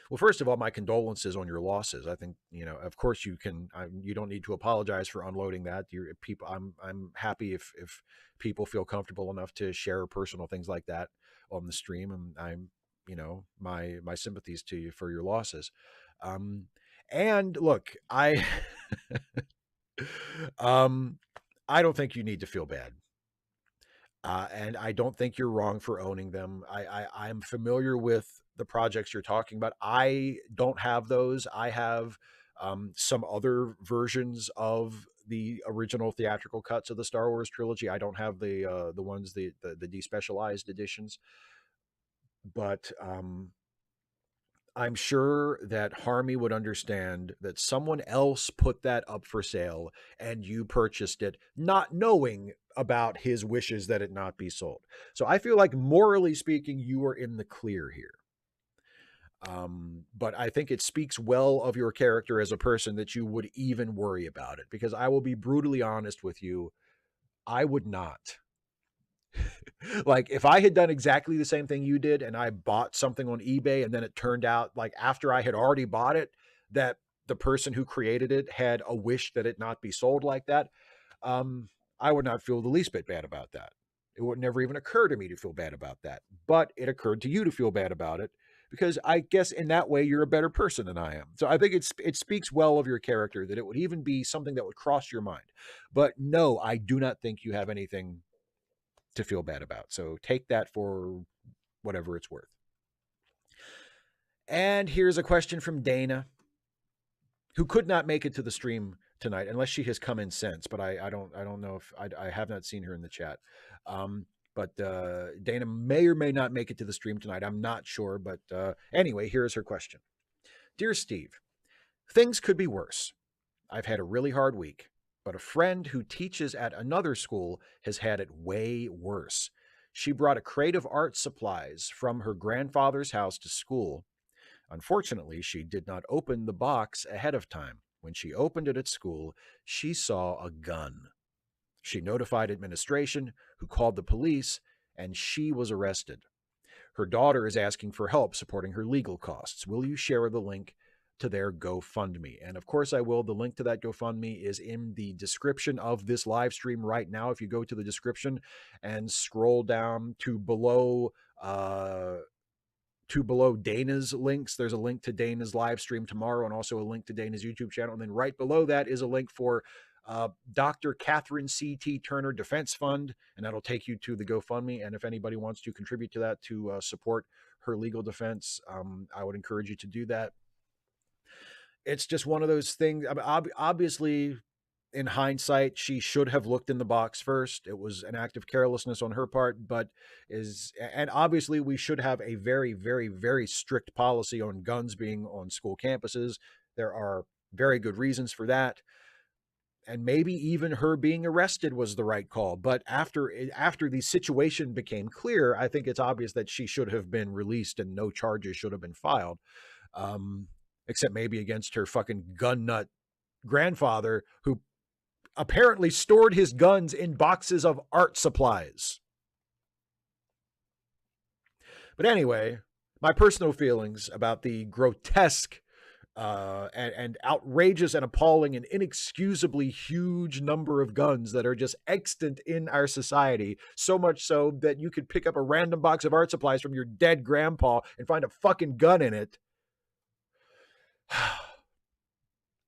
Well, first of all, my condolences on your losses. I think, of course you can. You don't need to apologize for unloading that. People. I'm happy if people feel comfortable enough to share personal things like that on the stream, and I'm, my sympathies to you for your losses. And look, I don't think you need to feel bad. And I don't think you're wrong for owning them. I'm familiar with the projects you're talking about. I don't have those. I have some other versions of the original theatrical cuts of the Star Wars trilogy. I don't have the ones the despecialized editions, but I'm sure that Harmy would understand that someone else put that up for sale and you purchased it, not knowing about his wishes that it not be sold. So I feel like, morally speaking, you are in the clear here. But I think it speaks well of your character as a person that you would even worry about it, because I will be brutally honest with you, I would not. Like, if I had done exactly the same thing you did and I bought something on eBay and then it turned out, like, after I had already bought it, that the person who created it had a wish that it not be sold like that, I would not feel the least bit bad about that. It would never even occur to me to feel bad about that. But it occurred to you to feel bad about it, because I guess in that way you're a better person than I am. So I think it speaks well of your character that it would even be something that would cross your mind. But no, I do not think you have anything to feel bad about. So take that for whatever it's worth. And here's a question from Dana, who could not make it to the stream tonight unless she has come in since, but I don't know if I have not seen her in the chat. But Dana may or may not make it to the stream tonight. I'm not sure, but anyway, here's her question. Dear Steve, things could be worse. I've had a really hard week, but a friend who teaches at another school has had it way worse. She brought a crate of art supplies from her grandfather's house to school. Unfortunately, she did not open the box ahead of time. When she opened it at school, she saw a gun. She notified administration, who called the police, and she was arrested. Her daughter is asking for help supporting her legal costs. Will you share the link to their GoFundMe? And of course I will. The link to that GoFundMe is in the description of this live stream right now. If you go to the description and scroll down to below Dana's links, there's a link to Dana's live stream tomorrow and also a link to Dana's YouTube channel. And then right below that is a link for Dr. Catherine C.T. Turner Defense Fund, and that'll take you to the GoFundMe. And if anybody wants to contribute to that to support her legal defense, I would encourage you to do that. It's just one of those things. Obviously, in hindsight, she should have looked in the box first. It was an act of carelessness on her part, and obviously we should have a very, very, very strict policy on guns being on school campuses. There are very good reasons for that. And maybe even her being arrested was the right call. But after the situation became clear, I think it's obvious that she should have been released and no charges should have been filed. Except maybe against her fucking gun nut grandfather, who apparently stored his guns in boxes of art supplies. But anyway, my personal feelings about the grotesque and outrageous and appalling and inexcusably huge number of guns that are just extant in our society, so much so that you could pick up a random box of art supplies from your dead grandpa and find a fucking gun in it.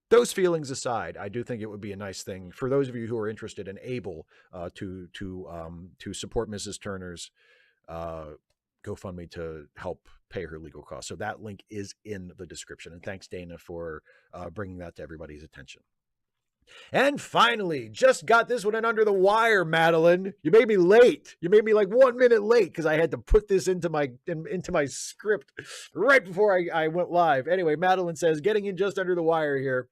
Those feelings aside, I do think it would be a nice thing for those of you who are interested and able to support Mrs. Turner's GoFundMe to help pay her legal costs. So that link is in the description. And thanks, Dana, for bringing that to everybody's attention. And finally, just got this one in under the wire, Madeline. You made me late. You made me like 1 minute late because I had to put this into my script right before I went live. Anyway, Madeline says, getting in just under the wire here.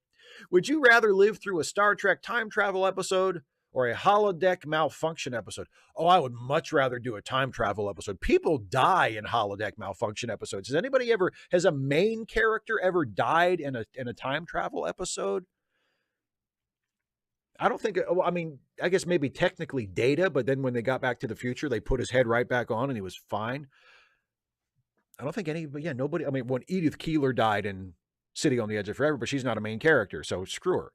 Would you rather live through a Star Trek time travel episode or a holodeck malfunction episode? Oh, I would much rather do a time travel episode. People die in holodeck malfunction episodes. Has a main character ever died in a time travel episode? I don't think, I mean, I guess maybe technically Data, but then when they got back to the future, they put his head right back on and he was fine. I don't think nobody, I mean, when Edith Keeler died in City on the Edge of Forever, but she's not a main character, so screw her.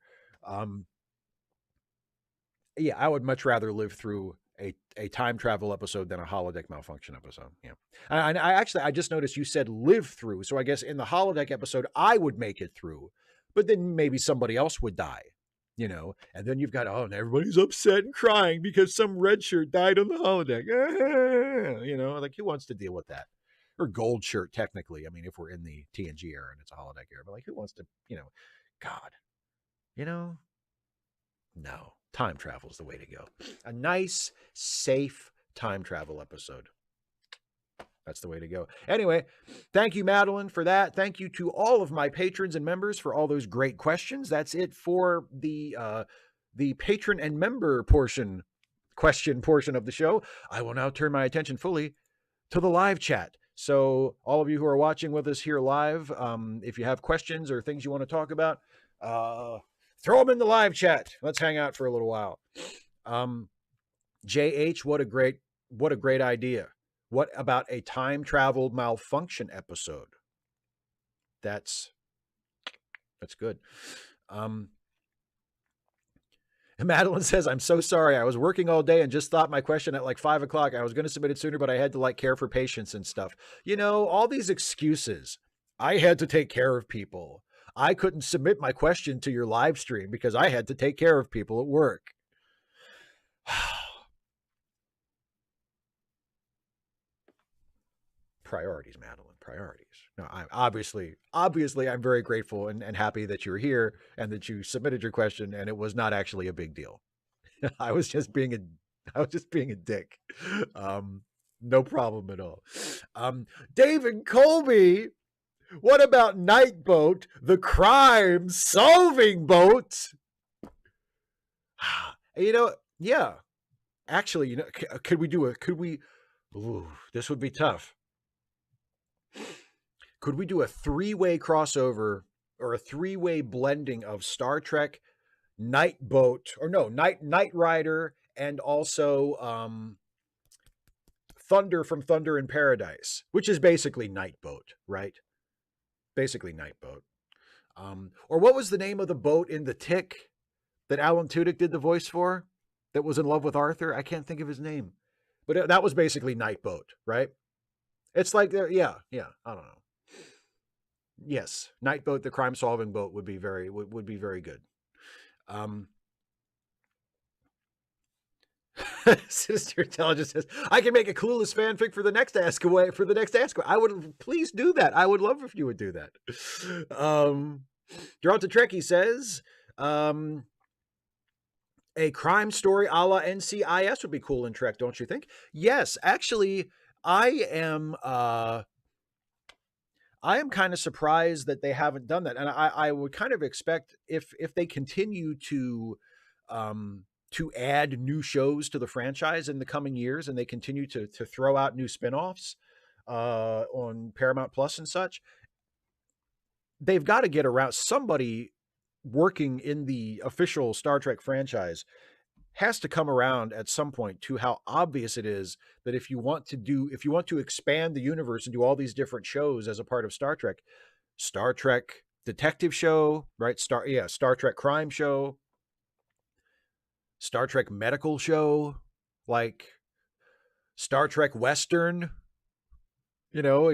Yeah, I would much rather live through a time travel episode than a holodeck malfunction episode. Yeah. And I just noticed you said live through. So I guess in the holodeck episode, I would make it through, but then maybe somebody else would die, and then you've got, and everybody's upset and crying because some red shirt died on the holodeck. Like who wants to deal with that? Or gold shirt, technically. I mean, if we're in the TNG era and it's a holodeck era, but like who wants to, God, no. Time travel is the way to go. A nice, safe time travel episode. That's the way to go. Anyway, thank you, Madeline, for that. Thank you to all of my patrons and members for all those great questions. That's it for the patron and member question portion of the show. I will now turn my attention fully to the live chat. So all of you who are watching with us here live, if you have questions or things you want to talk about, throw them in the live chat. Let's hang out for a little while. JH, what a great idea. What about a time travel malfunction episode? That's good. And Madeline says, I'm so sorry. I was working all day and just thought my question at like 5 o'clock. I was going to submit it sooner, but I had to care for patients and stuff. All these excuses. I had to take care of people. I couldn't submit my question to your live stream because I had to take care of people at work. Priorities, Madeline, priorities. No, I'm obviously I'm very grateful and happy that you're here and that you submitted your question, and it was not actually a big deal. I was just being a dick. No problem at all. David Colby, what about Night Boat, the crime solving boat? Yeah. Actually, this would be tough. Could we do a 3-way crossover or a 3-way blending of Star Trek, Night Boat, or no, Night Rider, and also Thunder from Thunder in Paradise, which is basically Night Boat, right? Basically Night Boat. Or what was the name of the boat in The Tick that Alan Tudyk did the voice for that was in love with Arthur? I can't think of his name. But that was basically Night Boat, right? It's like, yeah, I don't know. Yes, Night Boat, the crime-solving boat would be very good. Sister Intelligence says, I can make a Clueless fanfic for the next Ask Away. I would, please do that. I would love if you would do that. Geralta Trekkie says, a crime story a la NCIS would be cool in Trek, don't you think? Yes, actually, I am kind of surprised that they haven't done that. And I would kind of expect if they continue to add new shows to the franchise in the coming years, and they continue to throw out new spinoffs on Paramount Plus and such, they've got to get around. Somebody working in the official Star Trek franchise has to come around at some point to how obvious it is that if you want to expand the universe and do all these different shows as a part of Star Trek detective show, right? Star Trek crime show, Star Trek medical show, like Star Trek Western,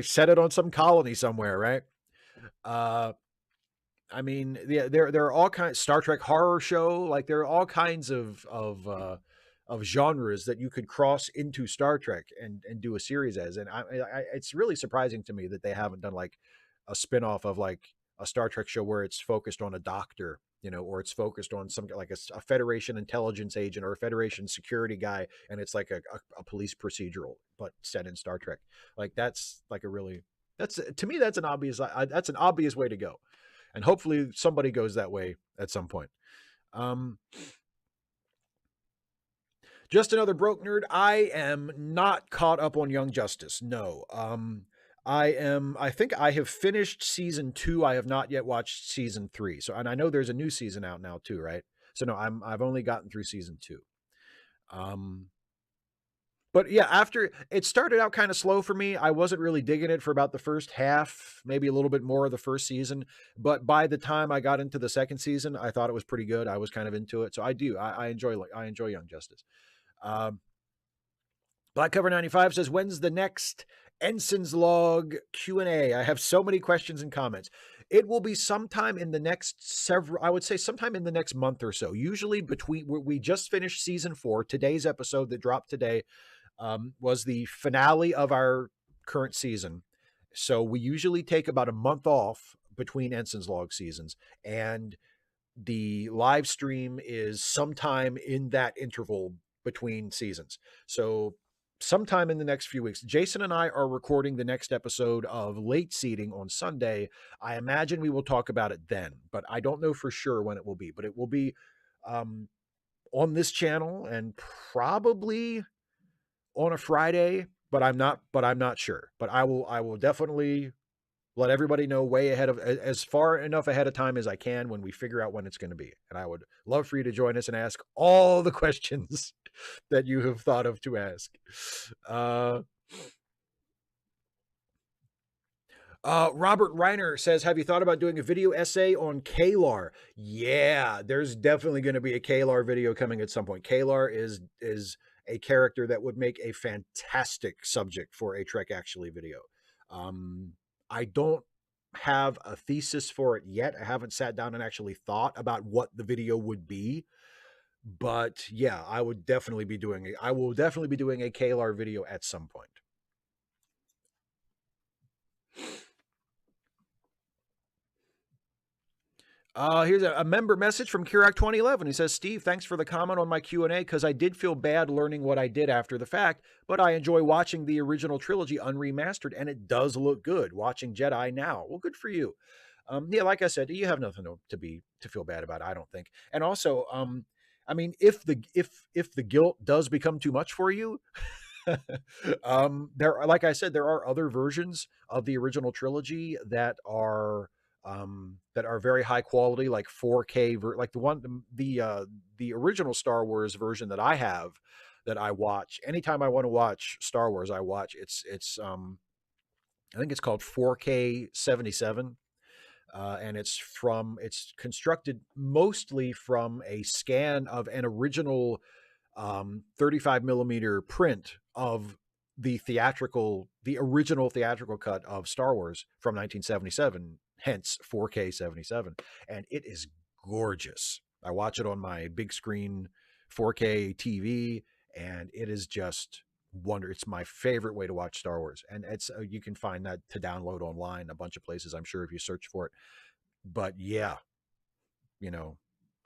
set it on some colony somewhere, right? Uh, I mean, yeah, there are all kinds Star Trek horror show, like there are all kinds of genres that you could cross into Star Trek and do a series as. And it's really surprising to me that they haven't done like a spinoff of like a Star Trek show where it's focused on a doctor, or it's focused on some like a Federation intelligence agent or a Federation security guy, and it's like a police procedural, but set in Star Trek. Like that's like a really that's to me that's an obvious way to go, and hopefully somebody goes that way at some point. Um, just another broke nerd. I am not caught up on Young Justice. No. I am. I think I have finished season 2. I have not yet watched season 3. So, and I know there's a new season out now too, right? So no, I've only gotten through season 2. Um, but yeah, after it started out kind of slow for me, I wasn't really digging it for about the first half, maybe a little bit more of the first season. But by the time I got into the second season, I thought it was pretty good. I was kind of into it, so I do. I enjoy Young Justice. Um, Black Cover 95 says, "When's the next Ensign's Log Q&A? I have so many questions and comments." It will be sometime in the next I would say sometime in the next month or so. Usually we just finished season 4. Today's episode that dropped today was the finale of our current season. So we usually take about a month off between Ensign's Log seasons, and the live stream is sometime in that interval between seasons. So sometime in the next few weeks, Jason and I are recording the next episode of Late Seating on Sunday. I imagine we will talk about it then, but I don't know for sure when it will be, but it will be on this channel and probably on a Friday, but I'm not sure. But I will definitely let everybody know way ahead of as far enough ahead of time as I can when we figure out when it's going to be. And I would love for you to join us and ask all the questions that you have thought of to ask. Robert Reiner says, "Have you thought about doing a video essay on Kalar?" Yeah, there's definitely going to be a Kalar video coming at some point. Kalar is a character that would make a fantastic subject for a Trek Actually video. I don't have a thesis for it yet. I haven't sat down and actually thought about what the video would be. But yeah, I will definitely be doing a Kalar video at some point. Here's a member message from Kirak 2011. He says, "Steve, thanks for the comment on my Q&A because I did feel bad learning what I did after the fact, but I enjoy watching the original trilogy unremastered, and it does look good watching Jedi now." Well, good for you. Yeah, like I said, you have nothing to feel bad about, I don't think. And also, I mean, if the guilt does become too much for you, like I said, there are other versions of the original trilogy that are very high quality, like 4K, like the original Star Wars version that I have, that I watch anytime I want to watch Star Wars. I watch I think it's called 4K 77. And it's constructed mostly from a scan of an original 35 millimeter print of the original theatrical cut of Star Wars from 1977, hence 4K 77. And it is gorgeous. I watch it on my big screen 4K TV, and it is just wonder. It's my favorite way to watch Star Wars. And it's you can find that to download online a bunch of places, I'm sure, if you search for it. But yeah,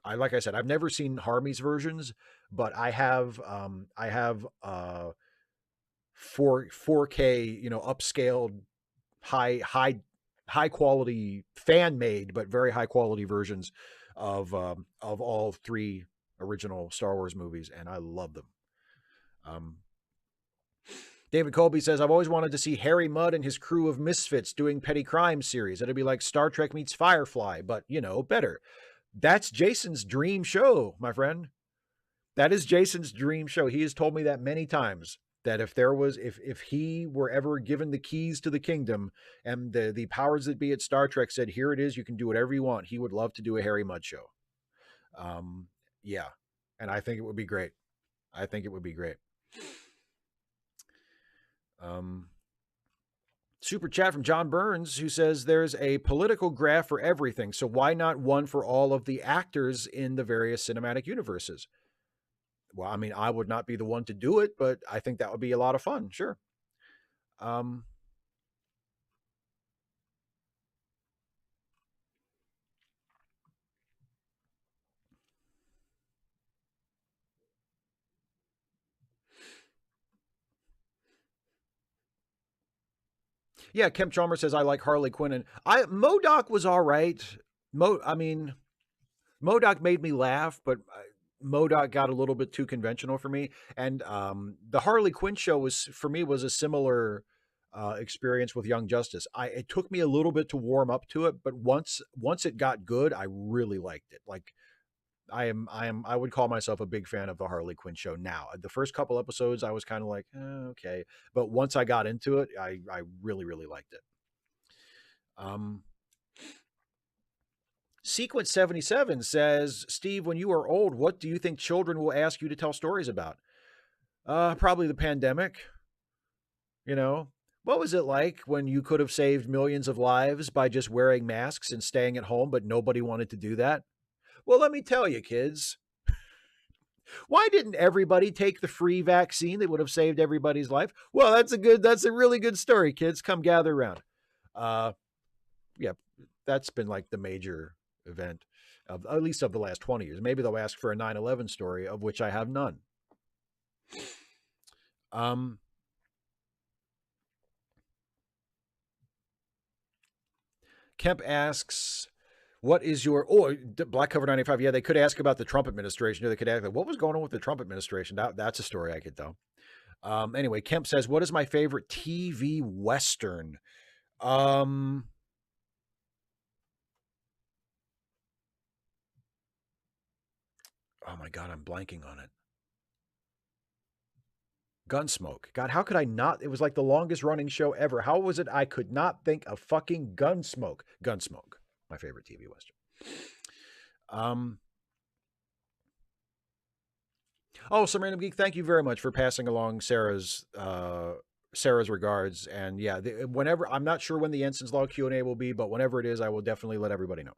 like I said, I've never seen Harmy's versions, but I have 4K, upscaled, high quality, fan made but very high quality versions of all 3 original Star Wars movies, and I love them. David Colby says, "I've always wanted to see Harry Mudd and his crew of misfits doing petty crime series. It'd be like Star Trek meets Firefly, but, better." That's Jason's dream show, my friend. That is Jason's dream show. He has told me that many times. That if there was, if he were ever given the keys to the kingdom and the powers that be at Star Trek said, here it is, you can do whatever you want, he would love to do a Harry Mudd show. Yeah. And I think it would be great. I think it would be great. Super chat from John Burns, who says there's a political graph for everything. So why not one for all of the actors in the various cinematic universes? Well, I mean, I would not be the one to do it, but I think that would be a lot of fun. Sure. Yeah, Kemp Chalmers says I like Harley Quinn, and MODOK was all right. I mean, MODOK made me laugh, but MODOK got a little bit too conventional for me. And the Harley Quinn show was, for me, was a similar experience with Young Justice. It took me a little bit to warm up to it, but once it got good, I really liked it. Like I would call myself a big fan of the Harley Quinn show now. The first couple episodes, I was kind of like, okay. But once I got into it, I really, really liked it. Sequence 77 says, Steve, when you are old, what do you think children will ask you to tell stories about? Probably the pandemic. You know, what was it like when you could have saved millions of lives by just wearing masks and staying at home, but nobody wanted to do that? Well, let me tell you, kids, why didn't everybody take the free vaccine that would have saved everybody's life? Well, that's a really good story, kids. Come gather around. Yeah, that's been like the major event of, at least of the last 20 years. Maybe they'll ask for a 9/11 story, of which I have none. Kemp asks, what is your, Black Cover 95? Yeah, they could ask about the Trump administration. Or they could ask, what was going on with the Trump administration? That's a story I could tell. Anyway, Kemp says, what is my favorite TV Western? Oh my God, I'm blanking on it. Gunsmoke. God, how could I not? It was like the longest running show ever. How was it I could not think of fucking Gunsmoke? Gunsmoke, my favorite TV Western. Some random geek. Thank you very much for passing along Sarah's regards. And yeah, whenever, I'm not sure when the Ensign's Law Q&A will be, but whenever it is, I will definitely let everybody know.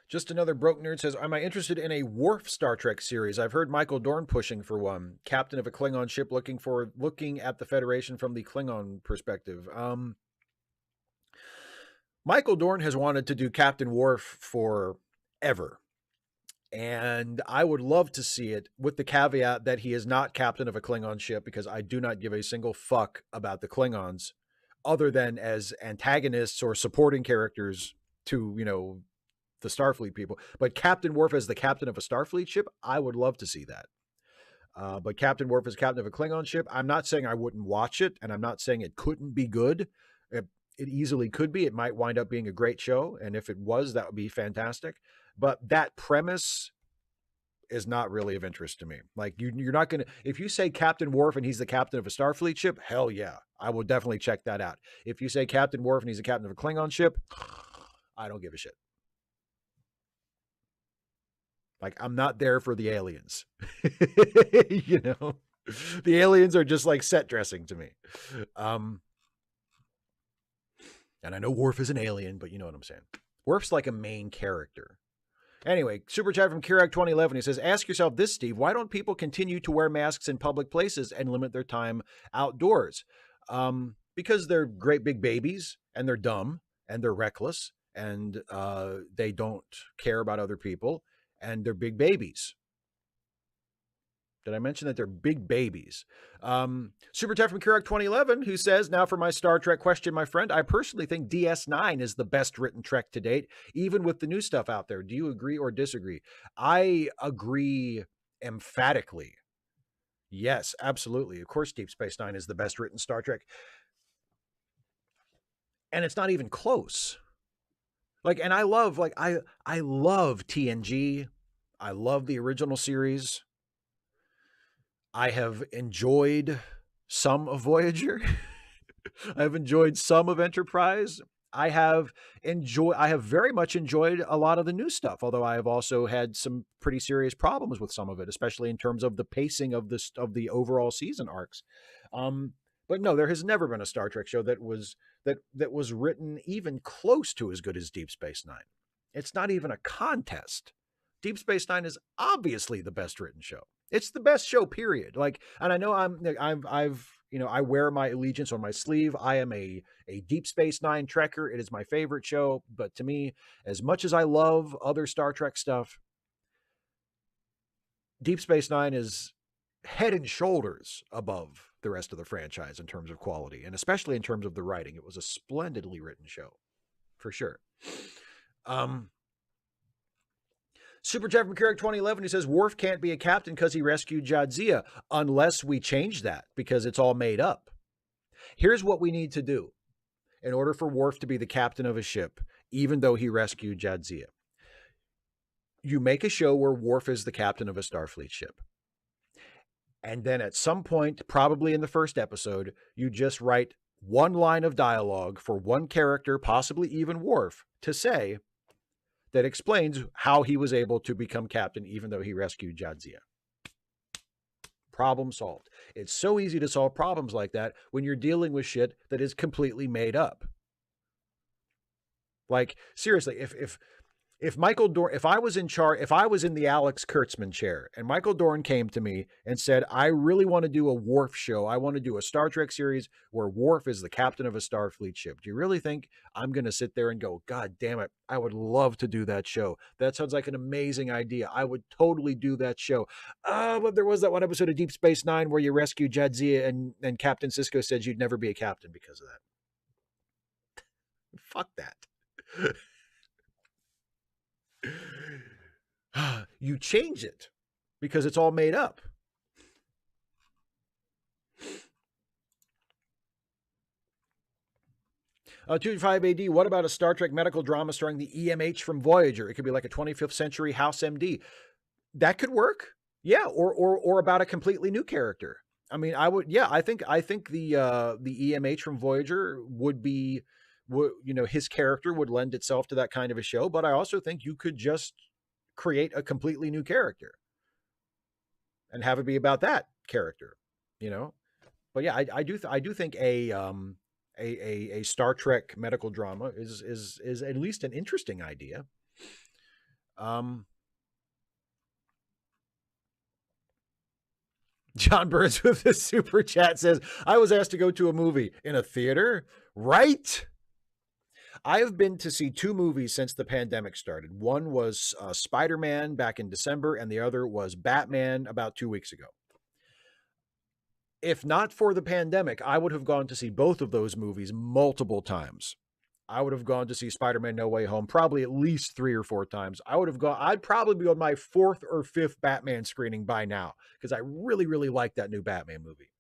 Just another broke nerd says, am I interested in a Worf Star Trek series? I've heard Michael Dorn pushing for one. Captain of a Klingon ship looking at the Federation from the Klingon perspective. Michael Dorn has wanted to do Captain Worf forever. And I would love to see it, with the caveat that he is not captain of a Klingon ship, because I do not give a single fuck about the Klingons other than as antagonists or supporting characters to, the Starfleet people. But Captain Worf as the captain of a Starfleet ship, I would love to see that. But Captain Worf as captain of a Klingon ship, I'm not saying I wouldn't watch it, and I'm not saying it couldn't be good. It easily could be. It might wind up being a great show, and if it was, that would be fantastic. But that premise is not really of interest to me. Like, you're not going to, if you say Captain Worf and he's the captain of a Starfleet ship, hell yeah, I will definitely check that out. If you say Captain Worf and he's the captain of a Klingon ship, I don't give a shit. Like, I'm not there for the aliens. The aliens are just like set dressing to me. And I know Worf is an alien, but you know what I'm saying. Worf's like a main character. Anyway, super chat from Kirak 2011. He says, ask yourself this, Steve. Why don't people continue to wear masks in public places and limit their time outdoors? Because they're great big babies, and they're dumb, and they're reckless, and they don't care about other people, and they're big babies. Did I mention that they're big babies? Super chat from Kirak 2011, who says, now for my Star Trek question, my friend, I personally think DS9 is the best written Trek to date, even with the new stuff out there. Do you agree or disagree? I agree emphatically. Yes, absolutely. Of course, Deep Space Nine is the best written Star Trek, and it's not even close. Like, and I love TNG. I love the original series. I have enjoyed some of Voyager. I've enjoyed some of Enterprise. I have very much enjoyed a lot of the new stuff, although I have also had some pretty serious problems with some of it, especially in terms of the pacing of the overall season arcs. Um, but no, there has never been a Star Trek show that was written even close to as good as Deep Space Nine. It's not even a contest. Deep Space Nine is obviously the best written show. It's the best show, period. Like, and I know I've I wear my allegiance on my sleeve. I am a Deep Space Nine Trekker. It is my favorite show. But to me, as much as I love other Star Trek stuff, Deep Space Nine is head and shoulders above the rest of the franchise in terms of quality, and especially in terms of the writing. It was a splendidly written show, for sure. Um, Super Jeff McCarrick 2011, he says Worf can't be a captain because he rescued Jadzia unless we change that because it's all made up. Here's what we need to do in order for Worf to be the captain of a ship, even though he rescued Jadzia. You make a show where Worf is the captain of a Starfleet ship. And then at some point, probably in the first episode, you just write one line of dialogue for one character, possibly even Worf, to say, that explains how he was able to become captain even though he rescued Jadzia. Problem solved. It's so easy to solve problems like that when you're dealing with shit that is completely made up. Like, seriously, if Michael Dorn, if I was in charge, if I was in the Alex Kurtzman chair and Michael Dorn came to me and said, I really want to do a Worf show. I want to do a Star Trek series where Worf is the captain of a Starfleet ship. Do you really think I'm going to sit there and go, God damn it, I would love to do that show. That sounds like an amazing idea. I would totally do that show. But there was that one episode of Deep Space Nine where you rescued Jadzia and Captain Sisko said you'd never be a captain because of that. Fuck that. You change it because it's all made up. Uh, 25 AD, what about a Star Trek medical drama starring the EMH from Voyager? It could be like a 25th century House MD. That could work. Yeah, or about a completely new character. I mean, I think the EMH from Voyager would be his character would lend itself to that kind of a show, but I also think you could just create a completely new character and have it be about that character, you know. But yeah, I do think a Star Trek medical drama is at least an interesting idea. John Burns with the super chat says, I was asked to go to a movie in a theater, right? I have been to see two movies since the pandemic started. One was Spider-Man back in December, and the other was Batman about 2 weeks ago. If not for the pandemic, I would have gone to see both of those movies multiple times. I would have gone to see Spider-Man No Way Home probably at least 3 or 4 times. I'd probably be on my fourth or fifth Batman screening by now because I really, really like that new Batman movie.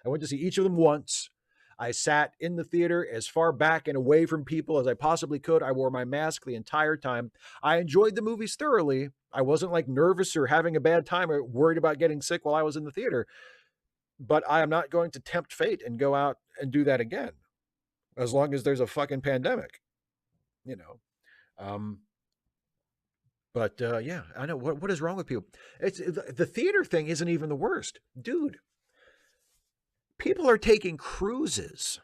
I went to see each of them once. I sat in the theater as far back and away from people as I possibly could. I wore my mask the entire time. I enjoyed the movies thoroughly. I wasn't like nervous or having a bad time or worried about getting sick while I was in the theater. But I am not going to tempt fate and go out and do that again as long as there's a fucking pandemic, you know. Um, but yeah, I know what is wrong with people. It's the theater thing isn't even the worst, dude. People are taking cruises.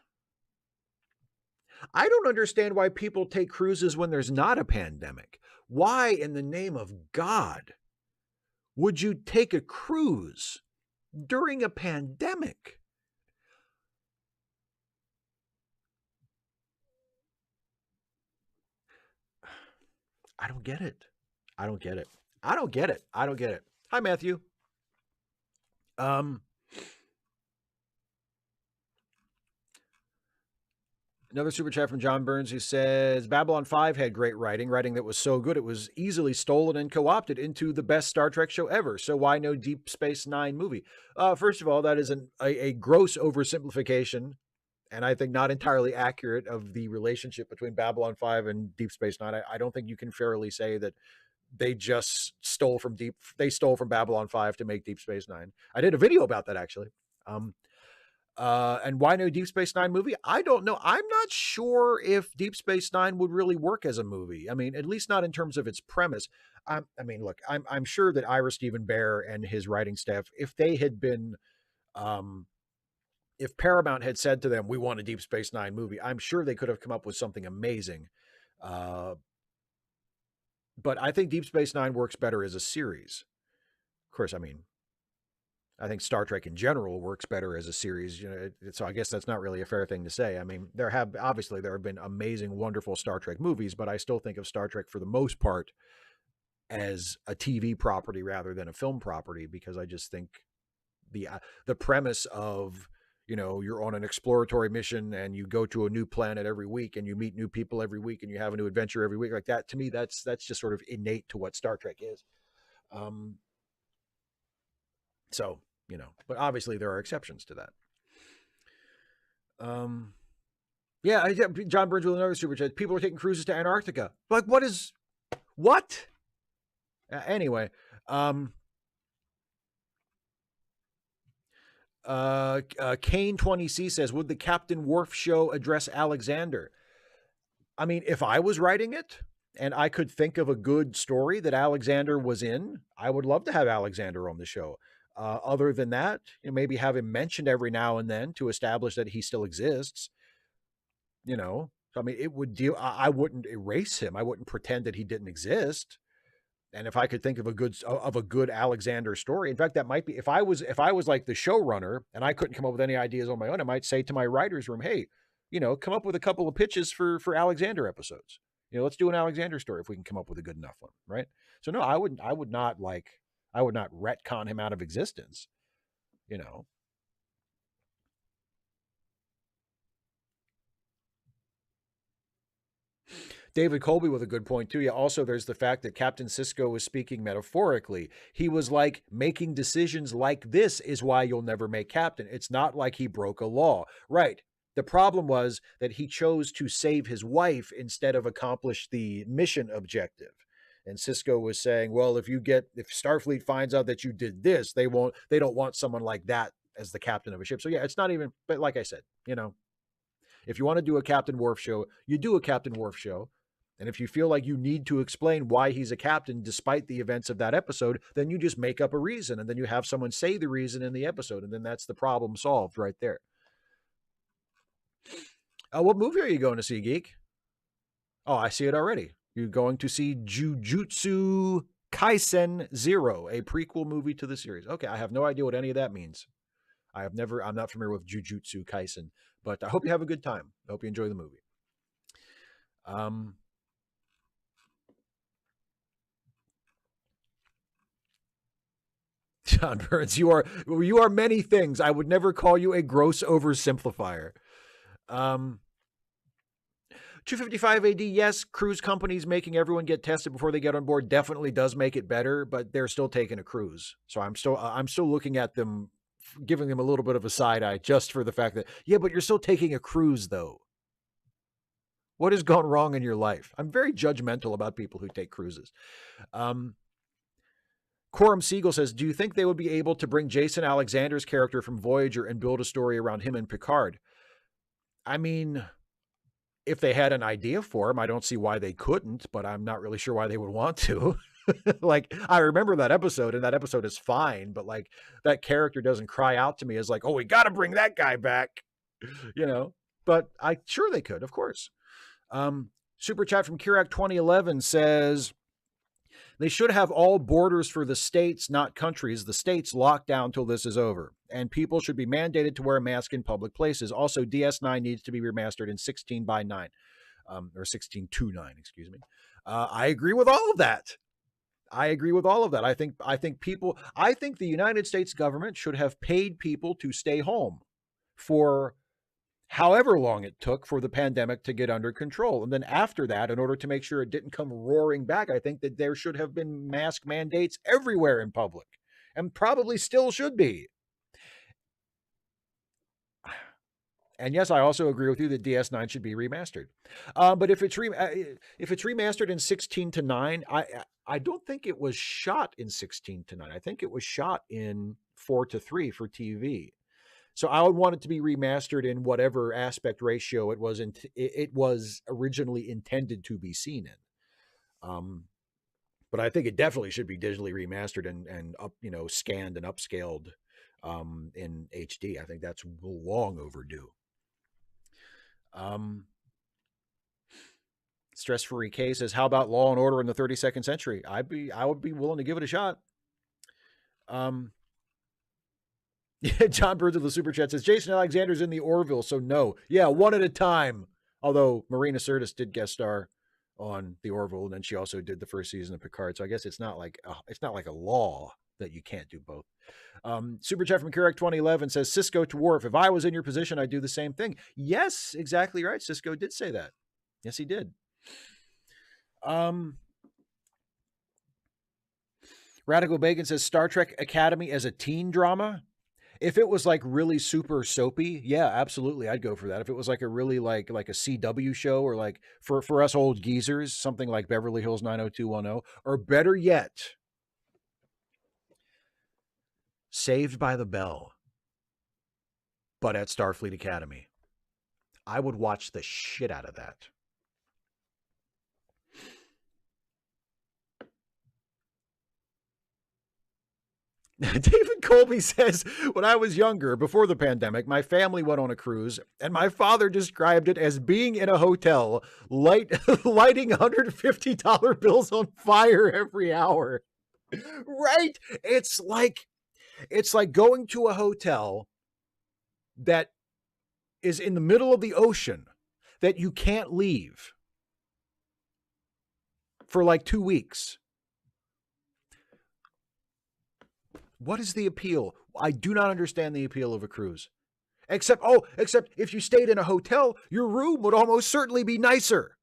I don't understand why people take cruises when there's not a pandemic. Why, in the name of God, would you take a cruise during a pandemic? I don't get it. I don't get it. I don't get it. I don't get it. Hi, Matthew. Um, Another super chat from John Burns, who says Babylon 5 had great writing that was so good it was easily stolen and co-opted into the best Star Trek show ever. So why no Deep Space Nine movie? First of all, that is a gross oversimplification, and I think not entirely accurate, of the relationship between Babylon 5 and Deep Space Nine. I don't think you can fairly say that they just stole from Babylon 5 to make Deep Space Nine. I did a video about that, actually. And why no Deep Space Nine movie? I don't know. I'm not sure if Deep Space Nine would really work as a movie. I mean, at least not in terms of its premise. I mean, look, I'm sure that Ira Steven Behr and his writing staff, if they had been, if Paramount had said to them, "We want a Deep Space Nine movie," I'm sure they could have come up with something amazing. But I think Deep Space Nine works better as a series. Of course, I mean, I think Star Trek in general works better as a series. So I guess that's not really a fair thing to say. I mean, there have been amazing, wonderful Star Trek movies, but I still think of Star Trek for the most part as a TV property rather than a film property, because I just think the premise of, you're on an exploratory mission and you go to a new planet every week and you meet new people every week and you have a new adventure every week, like that, to me, that's just sort of innate to what Star Trek is. So, but obviously there are exceptions to that. Yeah, John Burns with another super chat. People are taking cruises to Antarctica. Like, what? Anyway, Kane 20C says, would the Captain Worf show address Alexander? I mean, if I was writing it and I could think of a good story that Alexander was in, I would love to have Alexander on the show. Other than that, maybe have him mentioned every now and then to establish that he still exists. So, I mean, it would deal. I wouldn't erase him. I wouldn't pretend that he didn't exist. And if I could think of a good Alexander story, in fact, that might be, if I was like the showrunner and I couldn't come up with any ideas on my own, I might say to my writer's room, hey, come up with a couple of pitches for Alexander episodes. Let's do an Alexander story if we can come up with a good enough one, right? So no, I would not retcon him out of existence, David Colby with a good point too. Yeah. Also, there's the fact that Captain Sisko was speaking metaphorically. He was like, making decisions like this is why you'll never make captain. It's not like he broke a law, right? The problem was that he chose to save his wife instead of accomplish the mission objective. And Sisko was saying, well, if Starfleet finds out that you did this, they don't want someone like that as the captain of a ship. So yeah, it's not even, but like I said, if you want to do a Captain Worf show, you do a Captain Worf show. And if you feel like you need to explain why he's a captain despite the events of that episode, then you just make up a reason and then you have someone say the reason in the episode. And then that's the problem solved right there. What movie are you going to see, Geek? Oh, I see it already. You're going to see Jujutsu Kaisen Zero, a prequel movie to the series. Okay, I have no idea what any of that means. I'm not familiar with Jujutsu Kaisen, but I hope you have a good time. I hope you enjoy the movie. John Burns, you are many things. I would never call you a gross oversimplifier. 255 AD, yes, cruise companies making everyone get tested before they get on board definitely does make it better, but they're still taking a cruise. So I'm still looking at them, giving them a little bit of a side eye just for the fact that, yeah, but you're still taking a cruise though. What has gone wrong in your life? I'm very judgmental about people who take cruises. Quorum Siegel says, do you think they would be able to bring Jason Alexander's character from Voyager and build a story around him and Picard? I mean, if they had an idea for him, I don't see why they couldn't, but I'm not really sure why they would want to. Like, I remember that episode, and that episode is fine, but like, that character doesn't cry out to me as like, oh, we got to bring that guy back, but sure they could, of course. Super chat from Kirak 2011 says, they should have all borders for the states, not countries. The states locked down till this is over. And people should be mandated to wear a mask in public places. Also, DS9 needs to be remastered in 16:9, or 16:9, excuse me. I agree with all of that. I think the United States government should have paid people to stay home for however long it took for the pandemic to get under control. And then after that, in order to make sure it didn't come roaring back, I think that there should have been mask mandates everywhere in public, and probably still should be. And yes, I also agree with you that DS9 should be remastered. But if it's remastered in 16:9, I don't think it was shot in 16:9. I think it was shot in 4:3 for TV. So I would want it to be remastered in whatever aspect ratio it was originally intended to be seen in. But I think it definitely should be digitally remastered and up, scanned and upscaled in HD. I think that's long overdue. Stress Free K says, "How about Law and Order in the 32nd century?" I would be willing to give it a shot. John Birds of the Super Chat says, "Jason Alexander's in the Orville, so no." Yeah, one at a time. Although Marina Sirtis did guest star on the Orville, and then she also did the first season of Picard. So I guess it's not like a law that you can't do both. Super Chat from Kurek 2011 says, "Cisco to Worf. If I was in your position, I'd do the same thing." Yes, exactly right. Cisco did say that. Yes, he did. Radical Bacon says, "Star Trek Academy as a teen drama." If it was like really super soapy, yeah, absolutely, I'd go for that. If it was like a really like a CW show, or like for us old geezers, something like Beverly Hills 90210, or better yet, Saved by the Bell, but at Starfleet Academy, I would watch the shit out of that. David Colby says, "When I was younger, before the pandemic, my family went on a cruise, and my father described it as being in a hotel, lighting $150 bills on fire every hour." Right? It's like going to a hotel that is in the middle of the ocean that you can't leave for like 2 weeks. What is the appeal? I do not understand the appeal of a cruise. Except if you stayed in a hotel, your room would almost certainly be nicer.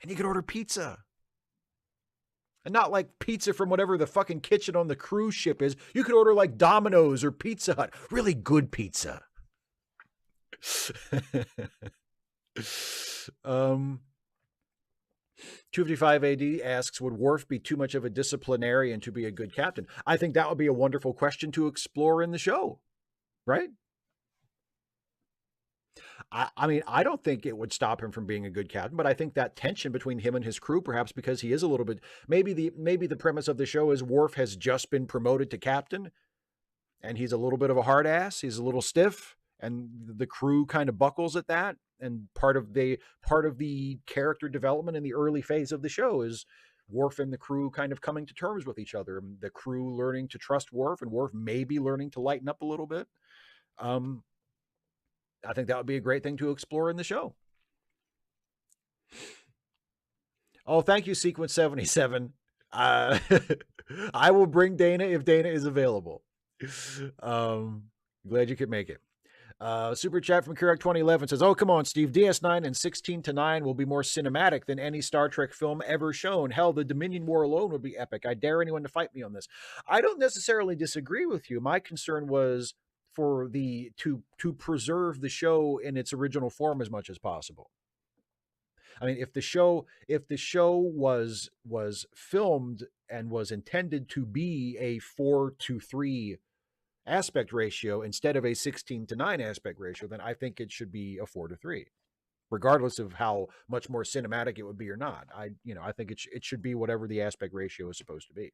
And you could order pizza. And not like pizza from whatever the fucking kitchen on the cruise ship is. You could order like Domino's or Pizza Hut. Really good pizza. 255 AD asks, "Would Worf be too much of a disciplinarian to be a good captain?" I think that would be a wonderful question to explore in the show, right? I mean, I don't think it would stop him from being a good captain, but I think that tension between him and his crew, perhaps because he is a little bit, maybe the premise of the show is Worf has just been promoted to captain, and he's a little bit of a hard ass. He's a little stiff, and the crew kind of buckles at that. And part of the character development in the early phase of the show is Worf and the crew kind of coming to terms with each other. The crew learning to trust Worf, and Worf maybe learning to lighten up a little bit. I think that would be a great thing to explore in the show. Oh, thank you, Sequence 77. I will bring Dana if Dana is available. Glad you could make it. Super chat from Kurek 2011 says, "Oh, come on, Steve. DS9 and 16:9 will be more cinematic than any Star Trek film ever shown. Hell, the Dominion War alone would be epic. I dare anyone to fight me on this." I don't necessarily disagree with you. My concern was for to preserve the show in its original form as much as possible. I mean, if the show was filmed and was intended to be a 4:3 aspect ratio instead of a 16:9 aspect ratio, then I think it should be a 4:3, regardless of how much more cinematic it would be or not. I think it should be whatever the aspect ratio is supposed to be.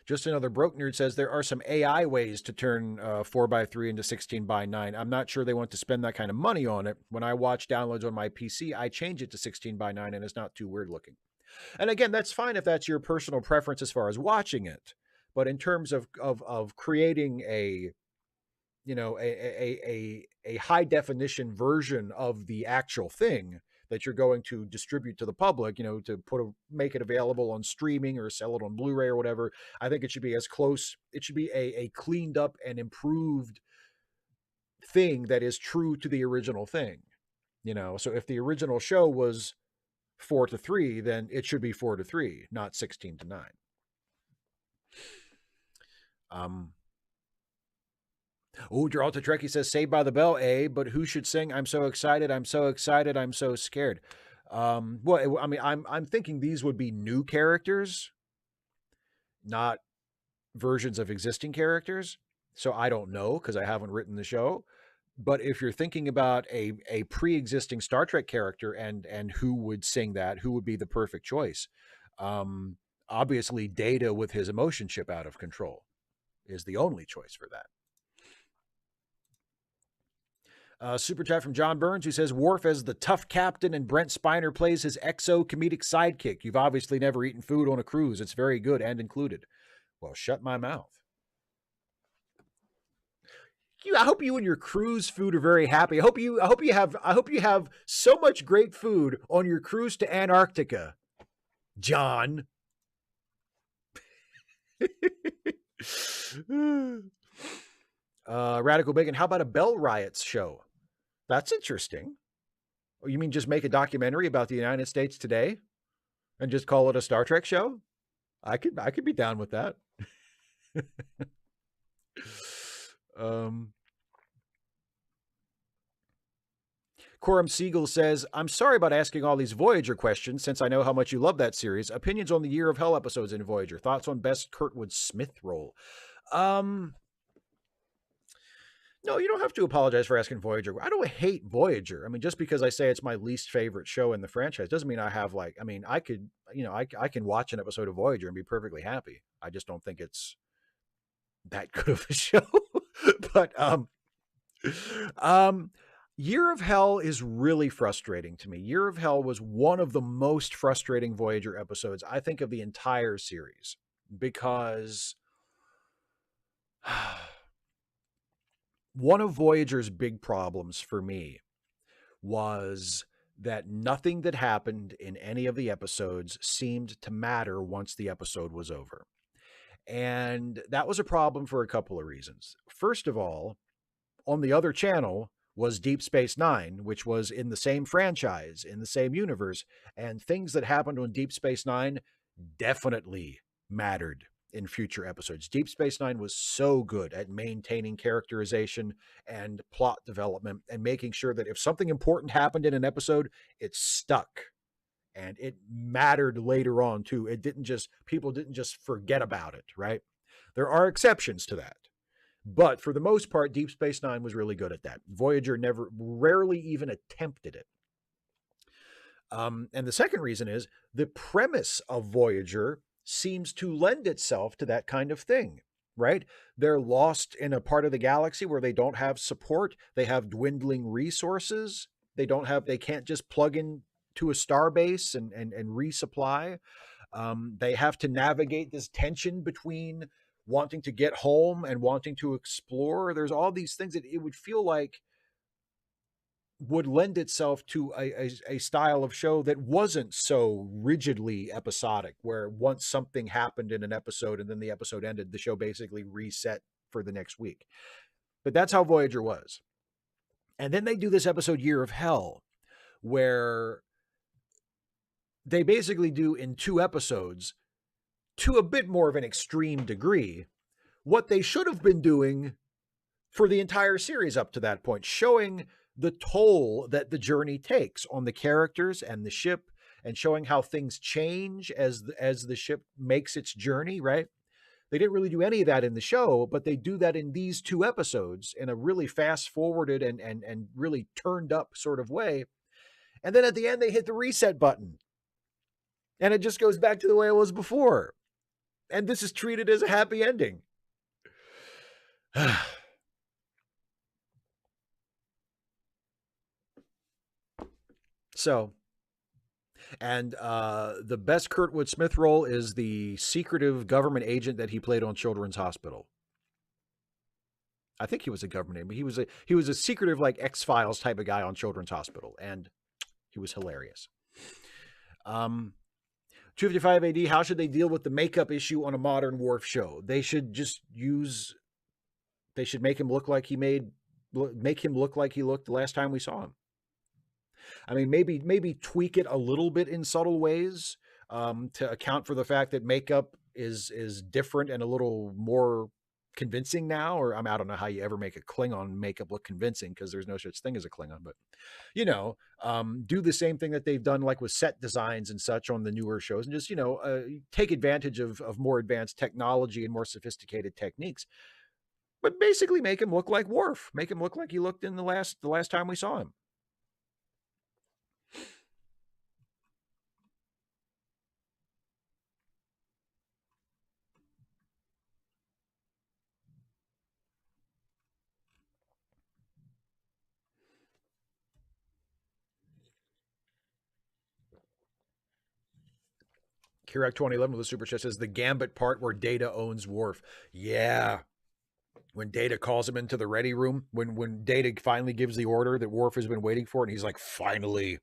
Just Another Broke Nerd says, "There are some AI ways to turn 4:3 into 16:9. I'm not sure they want to spend that kind of money on it. When I watch downloads on my PC, I change it to 16:9 and it's not too weird looking." And again, that's fine if that's your personal preference as far as watching it. But in terms of creating a you know, a high definition version of the actual thing that you're going to distribute to the public, you know, to make it available on streaming or sell it on Blu-ray or whatever. I think it should be as close. It should be a cleaned up and improved thing that is true to the original thing. You know, so if the original show was 4-3, then it should be 4-3, not 16-9. Oh, Geralta Trekkie says, Saved by the Bell, but who should sing? I'm so excited. I'm so excited. I'm so scared. Well, I mean, I'm thinking these would be new characters, not versions of existing characters. So I don't know because I haven't written the show. But if you're thinking about a pre-existing Star Trek character and who would sing that, who would be the perfect choice? Obviously, Data with his emotion chip out of control is the only choice for that. Super chat from John Burns, who says, Worf as the tough captain and Brent Spiner plays his exo-comedic sidekick. You've obviously never eaten food on a cruise. It's very good and included. Well, shut my mouth. I hope you and your cruise food are very happy. I hope you have so much great food on your cruise to Antarctica, John. Radical Bacon, how about a Bell Riots show? That's interesting. Oh, you mean just make a documentary about the United States today and just call it a Star Trek show? I could be down with that. Coram Siegel says, I'm sorry about asking all these Voyager questions since I know how much you love that series. Opinions on the Year of Hell episodes in Voyager. Thoughts on best Kurtwood Smith role. No, you don't have to apologize for asking Voyager. I don't hate Voyager. I mean, just because I say it's my least favorite show in the franchise doesn't mean I have I could, I can watch an episode of Voyager and be perfectly happy. I just don't think it's that good of a show. But Year of Hell is really frustrating to me. Year of Hell was one of the most frustrating Voyager episodes, I think, of the entire series, because one of Voyager's big problems for me was that nothing that happened in any of the episodes seemed to matter once the episode was over. And that was a problem for a couple of reasons. First of all, on the other channel was Deep Space Nine, which was in the same franchise, in the same universe, and things that happened on Deep Space Nine definitely mattered in future episodes. Deep Space Nine was so good at maintaining characterization and plot development and making sure that if something important happened in an episode, it stuck. And it mattered later on too. People didn't just forget about it, right? There are exceptions to that. But for the most part, Deep Space Nine was really good at that. Voyager rarely even attempted it. And the second reason is the premise of Voyager seems to lend itself to that kind of thing, right? They're lost in a part of the galaxy where they don't have support. They have dwindling resources. They can't just plug in to a star base and resupply. They have to navigate this tension between wanting to get home and wanting to explore. There's all these things that it would feel like would lend itself to a style of show that wasn't so rigidly episodic, where once something happened in an episode and then the episode ended, the show basically reset for the next week. But that's how Voyager was. And then they do this episode Year of Hell, where they basically do in 2 episodes, to a bit more of an extreme degree, what they should have been doing for the entire series up to that point, showing the toll that the journey takes on the characters and the ship, and showing how things change as the ship makes its journey, right? They didn't really do any of that in the show, but they do that in these 2 episodes in a really fast-forwarded and really turned up sort of way. And then at the end, they hit the reset button. And it just goes back to the way it was before. And this is treated as a happy ending. So, and the best Kurtwood Smith role is the secretive government agent that he played on Children's Hospital. I think he was a government name, but he was a secretive like X-Files type of guy on Children's Hospital, and he was hilarious. 255 AD, how should they deal with the makeup issue on a modern Worf show? They should make him look like make him look like he looked the last time we saw him. I mean, maybe tweak it a little bit in subtle ways to account for the fact that makeup is different and a little more convincing now. Or I don't know how you ever make a Klingon makeup look convincing, because there's no such thing as a Klingon. But do the same thing that they've done like with set designs and such on the newer shows, and just take advantage of more advanced technology and more sophisticated techniques. But basically, make him look like Worf. Make him look like he looked in the last time we saw him. Kirak 2011 with the super chat says the Gambit part where Data owns Worf. Yeah. When Data calls him into the ready room, when Data finally gives the order that Worf has been waiting for, and he's like, finally.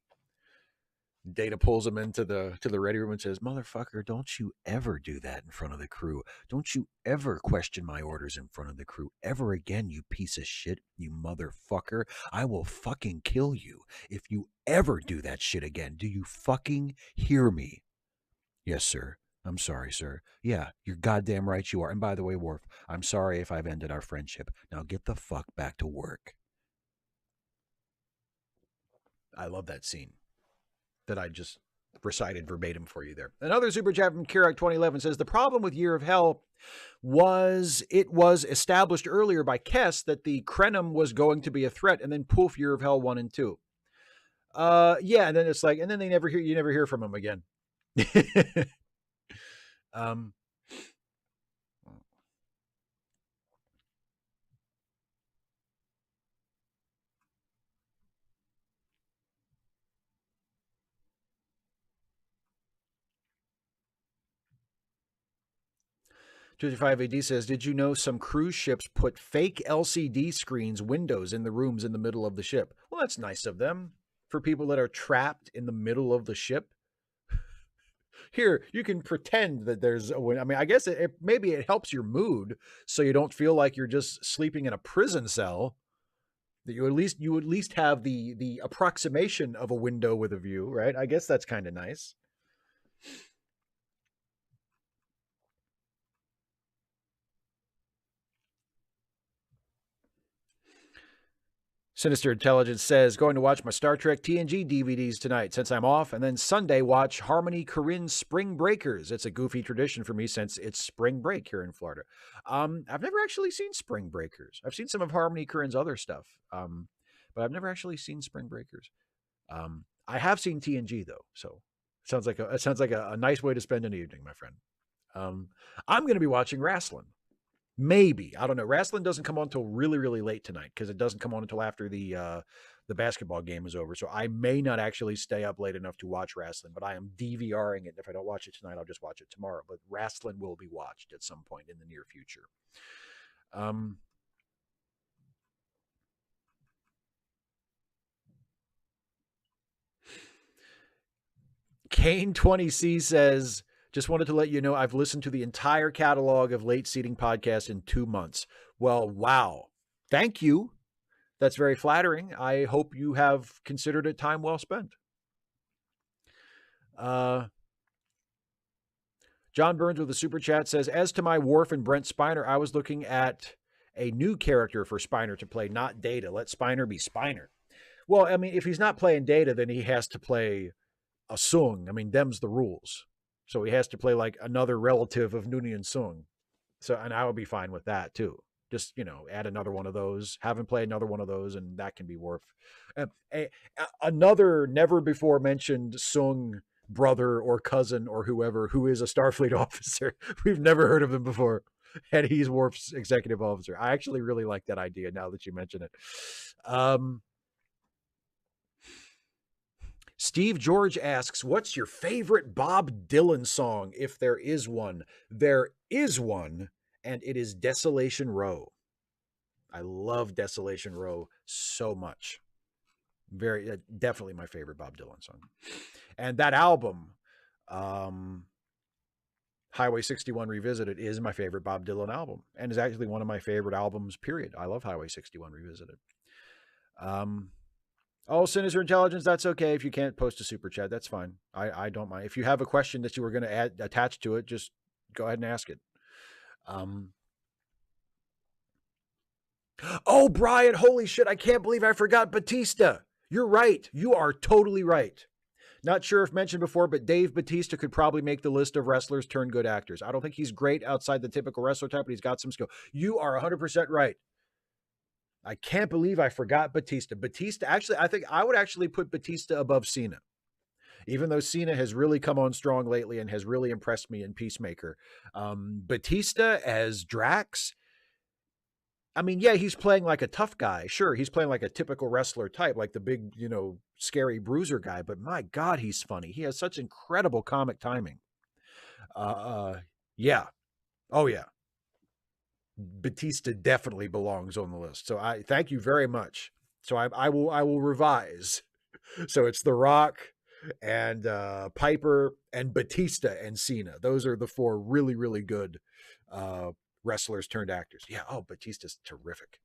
Data pulls him into the ready room and says, motherfucker, don't you ever do that in front of the crew. Don't you ever question my orders in front of the crew ever again, you piece of shit, you motherfucker. I will fucking kill you if you ever do that shit again. Do you fucking hear me? Yes, sir. I'm sorry, sir. Yeah, you're goddamn right you are. And by the way, Worf, I'm sorry if I've ended our friendship. Now get the fuck back to work. I love that scene that I just recited verbatim for you there. Another super chat from Kirak 2011 says the problem with Year of Hell was it was established earlier by Kess that the Krenim was going to be a threat, and then poof, Year of Hell 1 and 2. Yeah, and then it's like, and then you never hear from him again. 25 AD says, did you know some cruise ships put fake LCD screens, windows in the rooms in the middle of the ship? Well, that's nice of them for people that are trapped in the middle of the ship. Here, you can pretend that there's a window. I mean, I guess maybe it helps your mood so you don't feel like you're just sleeping in a prison cell. That you at least have the approximation of a window with a view, right? I guess that's kind of nice. Sinister Intelligence says, going to watch my Star Trek TNG DVDs tonight since I'm off, and then Sunday watch Harmony Korine's Spring Breakers. It's a goofy tradition for me since it's spring break here in Florida. I've never actually seen Spring Breakers. I've seen some of Harmony Korine's other stuff, but I've never actually seen Spring Breakers. I have seen TNG though, so it sounds like a nice way to spend an evening, my friend. I'm going to be watching wrestling. Maybe. I don't know. Wrestling doesn't come on until really, really late tonight because it doesn't come on until after the basketball game is over. So I may not actually stay up late enough to watch wrestling, but I am DVRing it. If I don't watch it tonight, I'll just watch it tomorrow. But wrestling will be watched at some point in the near future. Kane 20C says, just wanted to let you know I've listened to the entire catalog of Late Seating podcasts in 2 months. Well, wow. Thank you. That's very flattering. I hope you have considered it time well spent. John Burns with a super chat says, as to my Worf and Brent Spiner, I was looking at a new character for Spiner to play, not Data. Let Spiner be Spiner. Well, I mean, if he's not playing Data, then he has to play a Sung. I mean, them's the rules. So he has to play like another relative of Noonien Sung. So, and I would be fine with that too. Just, add another one of those, have him play another one of those, and that can be Worf. Another never before mentioned Sung brother or cousin or whoever who is a Starfleet officer. We've never heard of him before. And he's Worf's executive officer. I actually really like that idea now that you mention it. Steve George asks, what's your favorite Bob Dylan song, if there is one? There is one, and it is Desolation Row. I love Desolation Row so much. Very definitely my favorite Bob Dylan song. And that album, Highway 61 Revisited, is my favorite Bob Dylan album, and is actually one of my favorite albums, period. I love Highway 61 Revisited. Oh, Sinister Intelligence, that's okay. If you can't post a super chat, that's fine. I don't mind. If you have a question that you were going to attach to it, just go ahead and ask it. Oh, Brian, holy shit, I can't believe I forgot Batista. You're right. You are totally right. Not sure if mentioned before, but Dave Batista could probably make the list of wrestlers turned good actors. I don't think he's great outside the typical wrestler type, but he's got some skill. You are 100% right. I can't believe I forgot Batista. Batista, actually, I think I would actually put Batista above Cena. Even though Cena has really come on strong lately and has really impressed me in Peacemaker. Batista as Drax, I mean, yeah, he's playing like a tough guy. Sure, he's playing like a typical wrestler type, like the big, scary bruiser guy. But my God, he's funny. He has such incredible comic timing. Yeah. Oh, yeah. Batista definitely belongs on the list. So I thank you very much. So I will revise. So it's The Rock and Piper and Batista and Cena. Those are the four really, really good wrestlers turned actors. Yeah. Oh, Batista's terrific.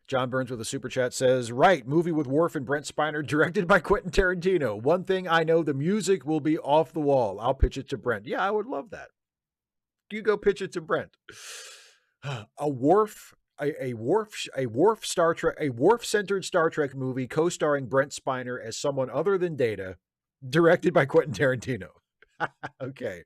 John Burns with a super chat says, right, movie with Worf and Brent Spiner, directed by Quentin Tarantino. One thing I know, the music will be off the wall. I'll pitch it to Brent. Yeah, I would love that. You go pitch it to Brent. A Worf centered Star Trek movie co-starring Brent Spiner as someone other than Data, directed by Quentin Tarantino. Okay.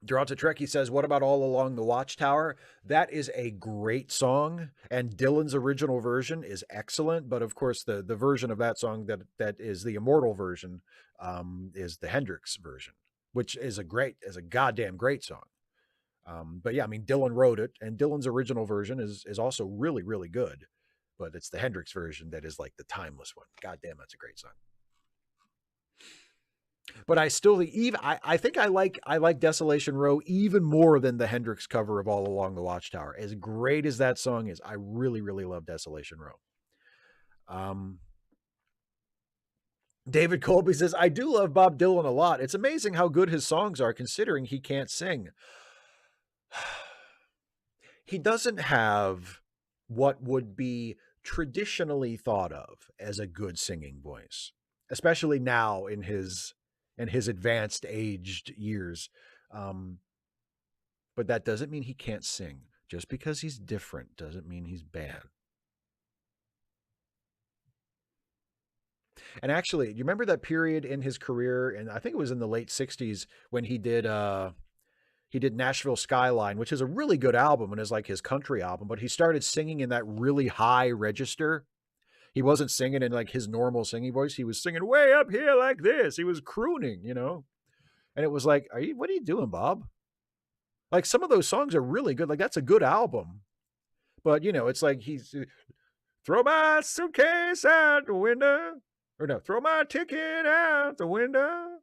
Duranta Trekkie says, what about All Along the Watchtower? That is a great song, and Dylan's original version is excellent, but of course the version of that song that is the immortal version is the Hendrix version, which is a goddamn great song. But yeah, I mean, Dylan wrote it, and Dylan's original version is also really, really good, but it's the Hendrix version that is like the timeless one. Goddamn, that's a great song. But I still I think I like Desolation Row even more than the Hendrix cover of All Along the Watchtower. As great as that song is, I really, really love Desolation Row. David Colby says, I do love Bob Dylan a lot. It's amazing how good his songs are considering he can't sing. He doesn't have what would be traditionally thought of as a good singing voice, especially now in his advanced aged years. But that doesn't mean he can't sing. Just because he's different doesn't mean he's bad. And actually, you remember that period in his career, and I think it was in the late 60s when he did Nashville Skyline, which is a really good album and is like his country album, but he started singing in that really high register. He wasn't singing in like his normal singing voice. He was singing way up here like this. He was crooning, And it was like, what are you doing, Bob? Like some of those songs are really good. Like that's a good album. But, it's like he's throw my suitcase out the window. Or no, throw my ticket out the window.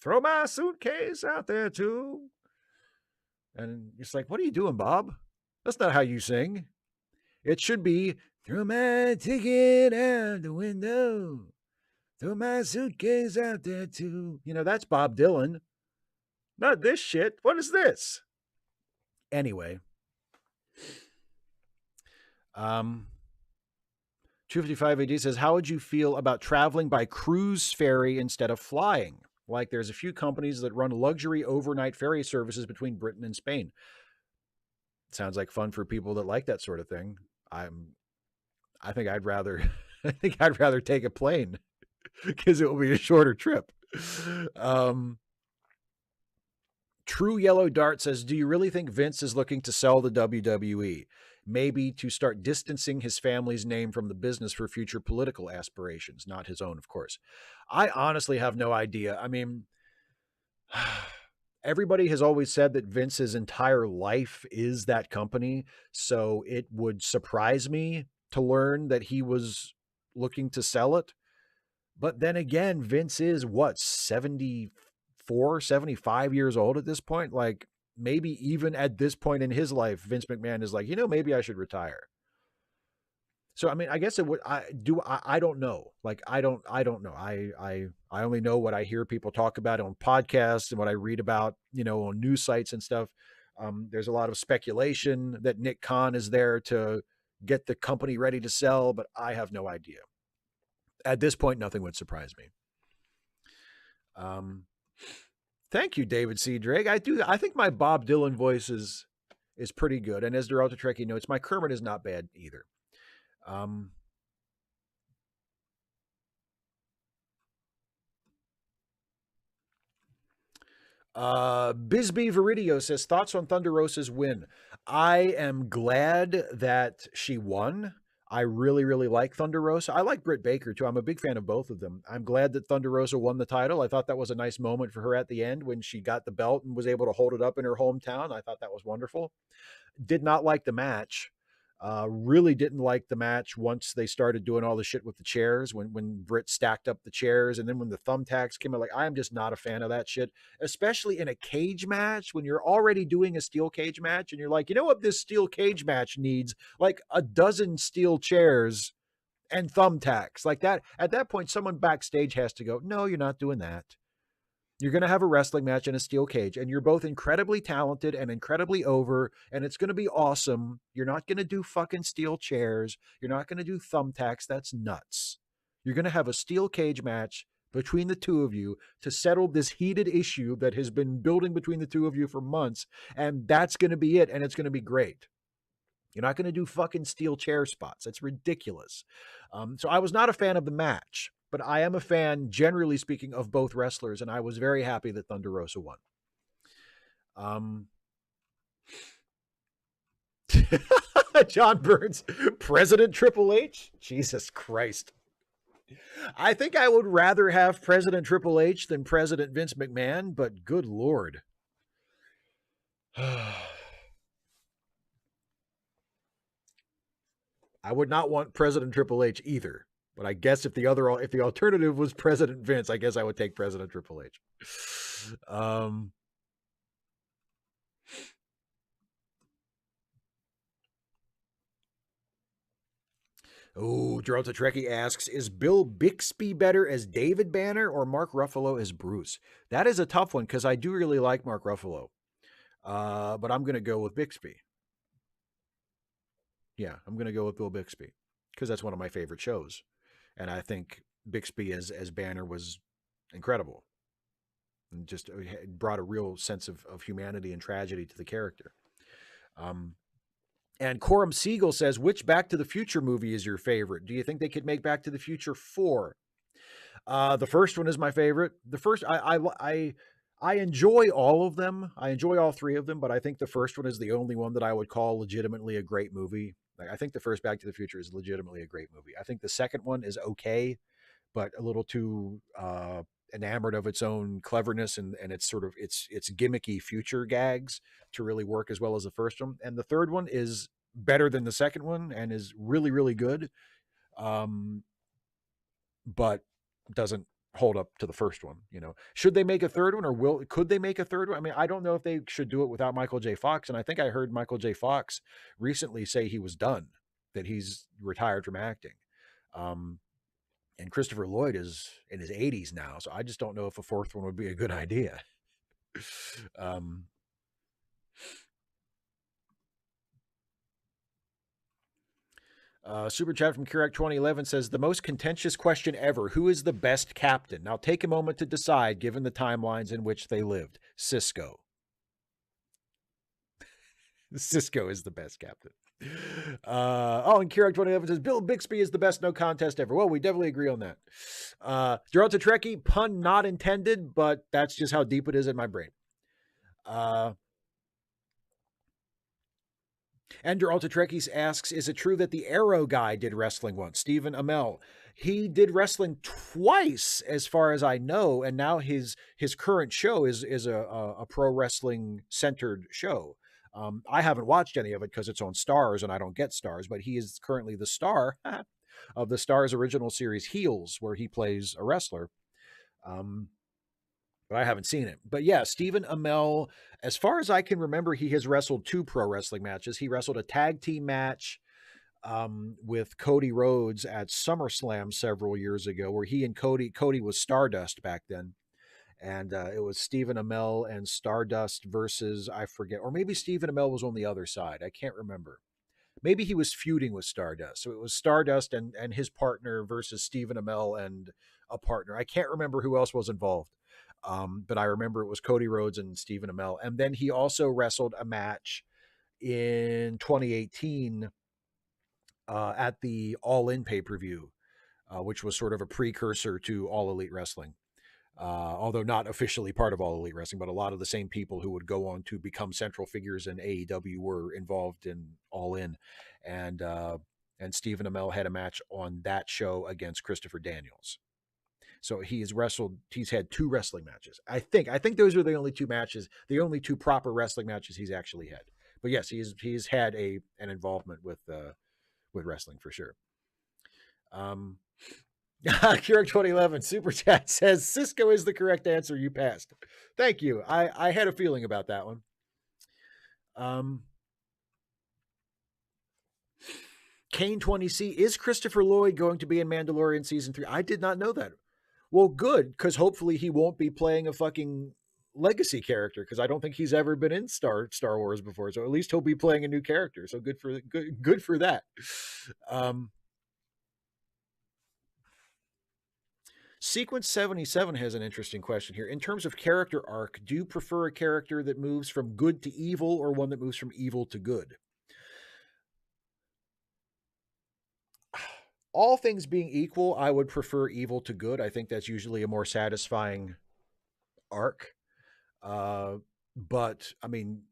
Throw my suitcase out there too. And it's like, what are you doing, Bob? That's not how you sing. It should be, throw my ticket out the window. Throw my suitcase out there too. That's Bob Dylan. Not this shit. What is this? Anyway. 255 AD says, how would you feel about traveling by cruise ferry instead of flying? Like there's a few companies that run luxury overnight ferry services between Britain and Spain. Sounds like fun for people that like that sort of thing. I think I'd rather take a plane because it will be a shorter trip. True Yellow Dart says, do you really think Vince is looking to sell the WWE? Maybe to start distancing his family's name from the business for future political aspirations, not his own, of course. I honestly have no idea. I mean, everybody has always said that Vince's entire life is that company. So it would surprise me to learn that he was looking to sell it. But then again, Vince is what, 74, 75 years old at this point? Like, maybe even at this point in his life, Vince McMahon is like, maybe I should retire. So I mean, I guess it would. I don't know. Like I don't know. I only know what I hear people talk about on podcasts and what I read about, on news sites and stuff. There's a lot of speculation that Nick Khan is there to get the company ready to sell, but I have no idea. At this point, nothing would surprise me. Um, Thank you, David C. Drake. I think my Bob Dylan voice is pretty good, and as Derogatory Trekkie notes, my Kermit is not bad either. Um, Bisbee Viridio says thoughts on Thunder Rosa's win. I am glad that she won. I really, really like Thunder Rosa. I like Britt Baker too. I'm a big fan of both of them. I'm glad that Thunder Rosa won the title. I thought that was a nice moment for her at the end when she got the belt and was able to hold it up in her hometown. I thought that was wonderful. Did not like the match. Really didn't like the match once they started doing all the shit with the chairs, when Britt stacked up the chairs, and then when the thumbtacks came out. Like, I am just not a fan of that shit, especially in a cage match when you're already doing a steel cage match and you're like, you know what, this steel cage match needs like a dozen steel chairs and thumbtacks like that. At that point, someone backstage has to go, no, you're not doing that. You're going to have a wrestling match in a steel cage, and you're both incredibly talented and incredibly over, and it's going to be awesome. You're not going to do fucking steel chairs. You're not going to do thumbtacks. That's nuts. You're going to have a steel cage match between the two of you to settle this heated issue that has been building between the two of you for months, and that's going to be it, and it's going to be great. You're not going to do fucking steel chair spots. That's ridiculous. So I was not a fan of the match, but I am a fan, generally speaking, of both wrestlers, and I was very happy that Thunder Rosa won. John Burns, President Triple H? Jesus Christ. I think I would rather have President Triple H than President Vince McMahon, but good Lord. I would not want President Triple H either. But I guess if the alternative was President Vince, I guess I would take President Triple H. Geraldo Trekkie asks, is Bill Bixby better as David Banner or Mark Ruffalo as Bruce? That is a tough one because I do really like Mark Ruffalo. But I'm going to go with Bixby. Yeah, I'm going to go with Bill Bixby because that's one of my favorite shows. And I think Bixby as Banner was incredible and just brought a real sense of humanity and tragedy to the character. And Coram Siegel says, which Back to the Future movie is your favorite? Do you think they could make Back to the Future 4? The first one is my favorite. The first, I enjoy all of them. I enjoy all three of them, but I think the first one is the only one that I would call legitimately a great movie. Like, I think the first Back to the Future is legitimately a great movie. I think the second one is okay, but a little too enamored of its own cleverness and its sort of its gimmicky future gags to really work as well as the first one. And the third one is better than the second one and is really, really good, but doesn't hold up to the first one. Should they make a third one, or could they make a third one? I mean, I don't know if they should do it without Michael J. Fox, and I think I heard Michael J. Fox recently say he was done, that he's retired from acting. And Christopher Lloyd is in his 80s now, so I just don't know if a fourth one would be a good idea. Super chat from Kirak 2011 says, the most contentious question ever. Who is the best captain? Now take a moment to decide, given the timelines in which they lived. Cisco. Cisco is the best captain. And Kirak 2011 says, Bill Bixby is the best no contest ever. Well, we definitely agree on that. Geraldo Trekkie, pun not intended, but that's just how deep it is in my brain. And Geraldo Trekkie asks, is it true that the Arrow guy did wrestling once? Stephen Amell. He did wrestling twice, as far as I know, and now his current show is a pro wrestling centered show. I haven't watched any of it because it's on Stars and I don't get Stars, but he is currently the star of the Starz original series Heels, where he plays a wrestler. But I haven't seen it. But yeah, Stephen Amell, as far as I can remember, he has wrestled 2 pro wrestling matches. He wrestled a tag team match with Cody Rhodes at SummerSlam several years ago, where he and Cody was Stardust back then. And it was Stephen Amell and Stardust versus, I forget, or maybe Stephen Amell was on the other side. I can't remember. Maybe he was feuding with Stardust. So it was Stardust and his partner versus Stephen Amell and a partner. I can't remember who else was involved. But I remember it was Cody Rhodes and Stephen Amell. And then he also wrestled a match in 2018 at the All In pay-per-view, which was sort of a precursor to All Elite Wrestling. Although not officially part of All Elite Wrestling, but a lot of the same people who would go on to become central figures in AEW were involved in All In. And Stephen Amell had a match on that show against Christopher Daniels. So he's had 2 wrestling matches. I think those are the only 2 matches, the only 2 proper wrestling matches he's actually had. But yes, he's had an involvement with wrestling for sure. Keurig 2011 Super Chat says Cisco is the correct answer. You passed. Thank you. I had a feeling about that one. Kane 20C, is Christopher Lloyd going to be in Mandalorian season 3? I did not know that. Well, good, because hopefully he won't be playing a fucking legacy character, because I don't think he's ever been in Star Wars before. So at least he'll be playing a new character. So good for that. Sequence 77 has an interesting question here. In terms of character arc, do you prefer a character that moves from good to evil or one that moves from evil to good? All things being equal, I would prefer evil to good. I think that's usually a more satisfying arc. But I mean,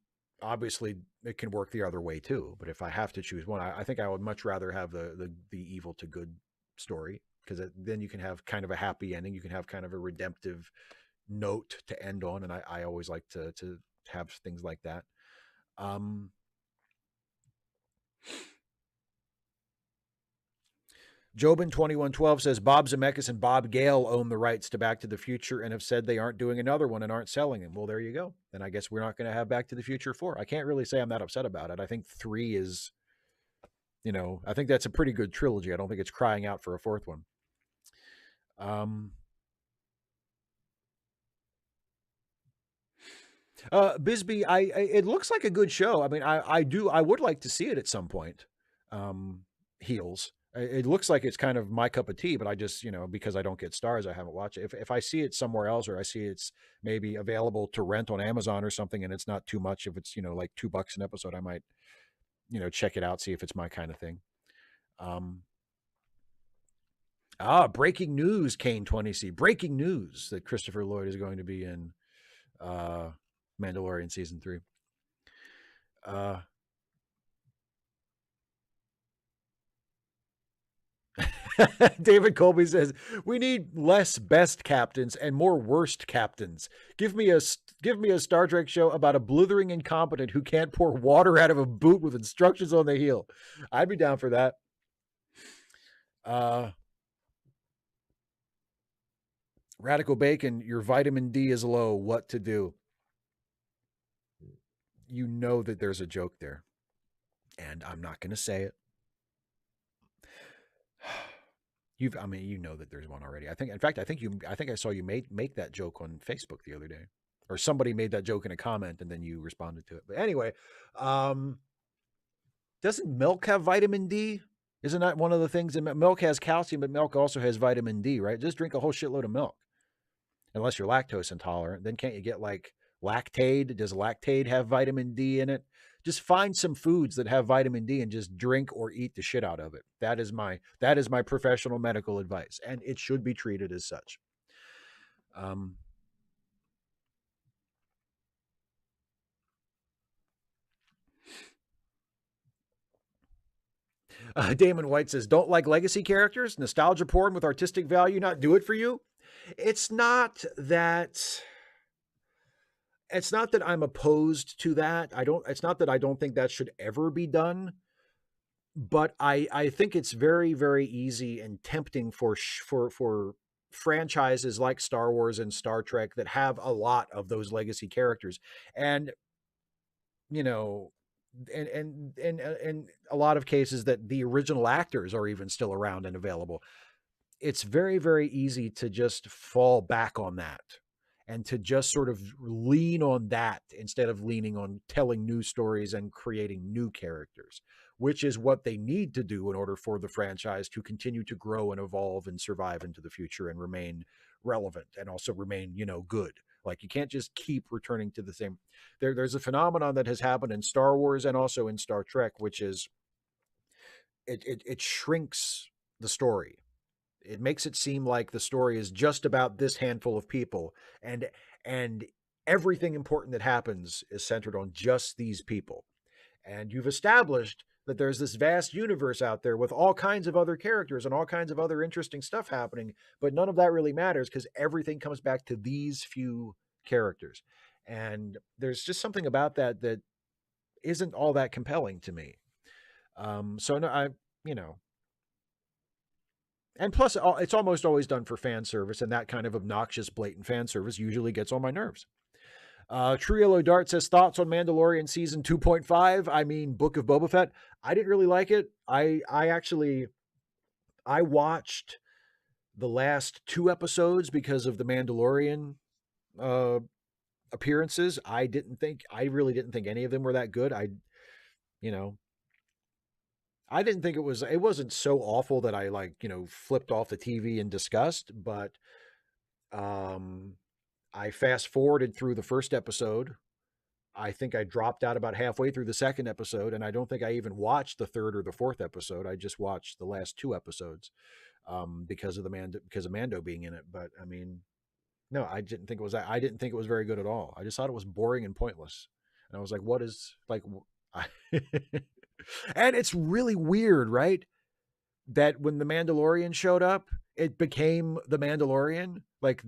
obviously it can work the other way too. But if I have to choose one, I think I would much rather have the evil to good story, because then you can have kind of a happy ending. You can have kind of a redemptive note to end on. And I always like to have things like that. Jobin 2112 says Bob Zemeckis and Bob Gale own the rights to Back to the Future and have said they aren't doing another one and aren't selling them. Well, there you go. Then I guess we're not going to have Back to the Future 4. I can't really say I'm that upset about it. I think 3 is, I think that's a pretty good trilogy. I don't think it's crying out for a 4th one. Bisbee, it looks like a good show. I mean, I would like to see it at some point. Heels. It looks like it's kind of my cup of tea, but I just, because I don't get Starz, I haven't watched it. If I see it somewhere else, or I see it's maybe available to rent on Amazon or something, and it's not too much, if it's, like $2 an episode, I might, check it out, see if it's my kind of thing. Breaking news, Kane 20C. Breaking news that Christopher Lloyd is going to be in Mandalorian season 3. David Colby says, we need less best captains and more worst captains. Give me a Star Trek show about a blithering incompetent who can't pour water out of a boot with instructions on the heel. I'd be down for that. Radical Bacon, your vitamin D is low. What to do? You know that there's a joke there, and I'm not going to say it. You know that there's one already. I think I saw you make that joke on Facebook the other day, or somebody made that joke in a comment and then you responded to it. But anyway, doesn't milk have vitamin D? Isn't that one of the things? Milk has calcium, but milk also has vitamin D, right? Just drink a whole shitload of milk, unless you're lactose intolerant. Then can't you get like Lactaid? Does Lactaid have vitamin D in it? Just find some foods that have vitamin D and just drink or eat the shit out of it. That is my professional medical advice, and it should be treated as such. Damon White says, don't like legacy characters, nostalgia porn with artistic value not do it for you? It's not that I'm opposed to that. It's not that I don't think that should ever be done, but I think it's very very easy and tempting for for franchises like Star Wars and Star Trek that have a lot of those legacy characters, and you know, and a lot of cases that the original actors are even still around and available. It's very, very easy to just fall back on that and to just sort of lean on that instead of leaning on telling new stories and creating new characters, which is what they need to do in order for the franchise to continue to grow and evolve and survive into the future and remain relevant and also remain, good. Like you can't just keep returning to the same. There's a phenomenon that has happened in Star Wars and also in Star Trek, which is it shrinks the story. It makes it seem like the story is just about this handful of people, and everything important that happens is centered on just these people. And you've established that there's this vast universe out there with all kinds of other characters and all kinds of other interesting stuff happening, but none of that really matters because everything comes back to these few characters. And there's just something about that that isn't all that compelling to me. So no, you know, and plus, it's almost always done for fan service, and that kind of obnoxious, blatant fan service usually gets on my nerves. True Yellow Dart says thoughts on Mandalorian season 2.5. I mean, Book of Boba Fett. I didn't really like it. I actually I watched the last two episodes because of the Mandalorian uh, appearances. I really didn't think any of them were that good. You know, I didn't think it wasn't so awful that I like, flipped off the TV in disgust, but um I fast forwarded through the first episode. I think I dropped out about halfway through the second episode, and I don't think I even watched the third or the fourth episode. I just watched the last two episodes because of Mando being in it. But I mean, no, I didn't think it was very good at all. I just thought it was boring and pointless. And I was like, what is like? And it's really weird, right? That when the Mandalorian showed up, it became the Mandalorian. Like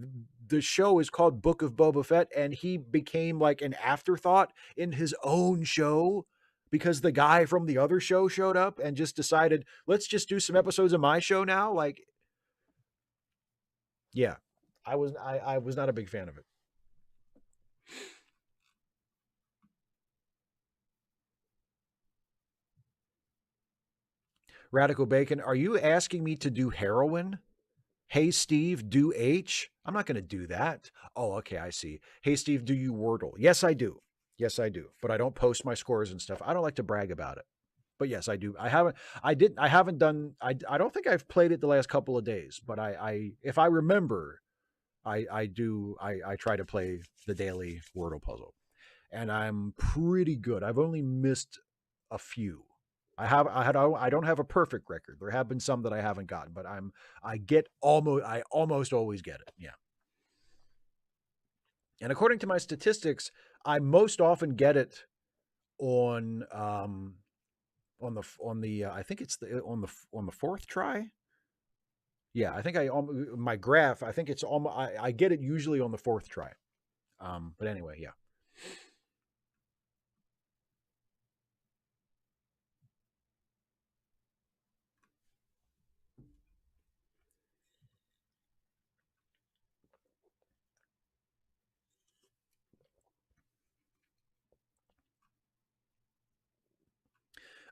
the show is called Book of Boba Fett, and he became like an afterthought in his own show because the guy from the other show showed up and just decided, let's just do some episodes of my show now. Like, yeah, I was not a big fan of it. Radical Bacon, are you asking me to do heroin? Hey Steve, do H? I'm not going to do that. Oh, okay, I see. Hey Steve, do you Wordle? Yes, I do. Yes, I do. But I don't post my scores and stuff. I don't like to brag about it. But yes, I do. I haven't done I don't think I've played it the last couple of days, but I if I remember, I try to play the daily Wordle puzzle. And I'm pretty good. I've only missed a few. I don't have a perfect record. There have been some that I haven't gotten, but I almost always get it. Yeah. And according to my statistics, I most often get it on I think it's on the fourth try. Yeah, I think my graph, I think it's almost I get it usually on the fourth try. But anyway, yeah.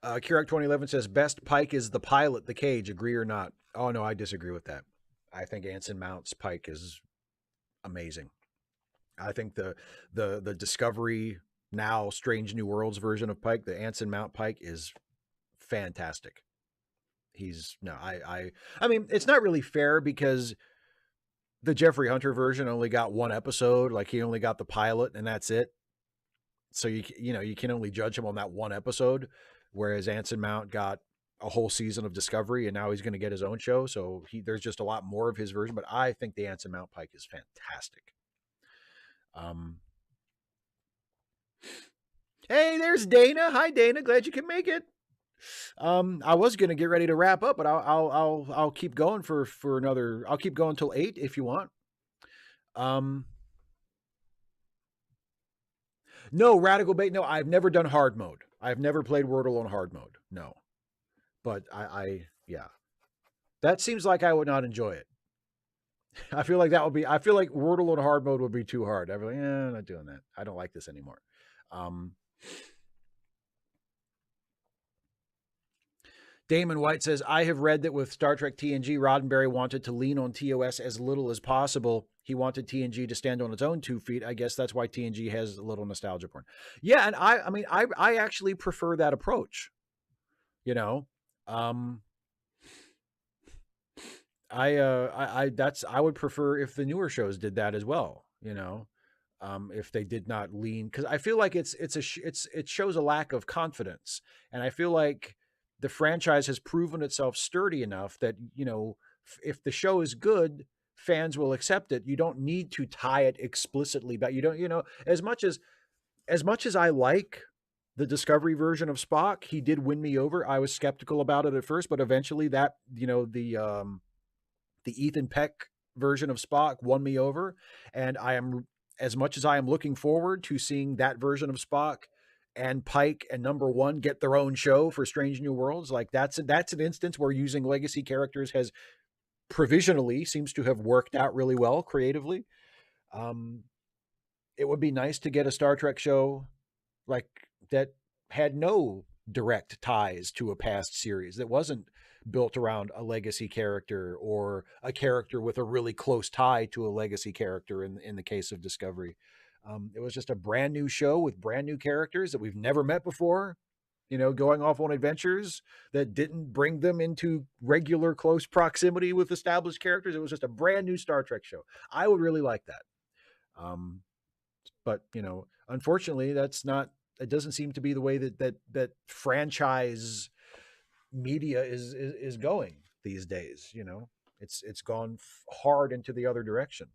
Kirak 2011 says best Pike is the pilot, the cage. Agree or not? Oh no, I disagree with that. I think Anson Mount's Pike is amazing. I think the Discovery now Strange New Worlds version of Pike, the Anson Mount Pike, is fantastic. He's no, I mean, it's not really fair because the Jeffrey Hunter version only got one episode. Like he only got the pilot, and that's it. So you can only judge him on that one episode, whereas Anson Mount got a whole season of Discovery, and now he's going to get his own show. So there's just a lot more of his version. But I think the Anson Mount Pike is fantastic. Um, hey, there's Dana. Hi, Dana. Glad you can make it. I was gonna get ready to wrap up, but I'll keep going for another. I'll keep going till 8 if you want. Um, no, Radical Bait. No, I've never done hard mode. I've never played Wordle on hard mode. No, But yeah, that seems like I would not enjoy it. I feel like that would be. I feel like Wordle in hard mode would be too hard. I'd be like, I'm not doing that. I don't like this anymore. Um, Damon White says, I have read that with Star Trek TNG, Roddenberry wanted to lean on TOS as little as possible. He wanted TNG to stand on its own 2 feet. I guess that's why TNG has a little nostalgia porn. Yeah, and I mean, I actually prefer that approach. You know, um, I would prefer if the newer shows did that as well. If they did not lean, because I feel like it shows a lack of confidence, and I feel like the franchise has proven itself sturdy enough that if the show is good, fans will accept it. You don't need to tie it explicitly, but you don't as much as I like the Discovery version of Spock, he did win me over. I was skeptical about it at first, but eventually that the Ethan Peck version of Spock won me over, and I am as much as I am looking forward to seeing that version of Spock and Pike and Number One get their own show for Strange New Worlds. Like that's an instance where using legacy characters has provisionally seems to have worked out really well creatively. Um, it would be nice to get a Star Trek show like that had no direct ties to a past series, that wasn't built around a legacy character or a character with a really close tie to a legacy character in the case of Discovery. It was just a brand new show with brand new characters that we've never met before, going off on adventures that didn't bring them into regular close proximity with established characters. It was just a brand new Star Trek show. I would really like that. But unfortunately, that's not. It doesn't seem to be the way that franchise media is going these days. It's gone hard into the other direction.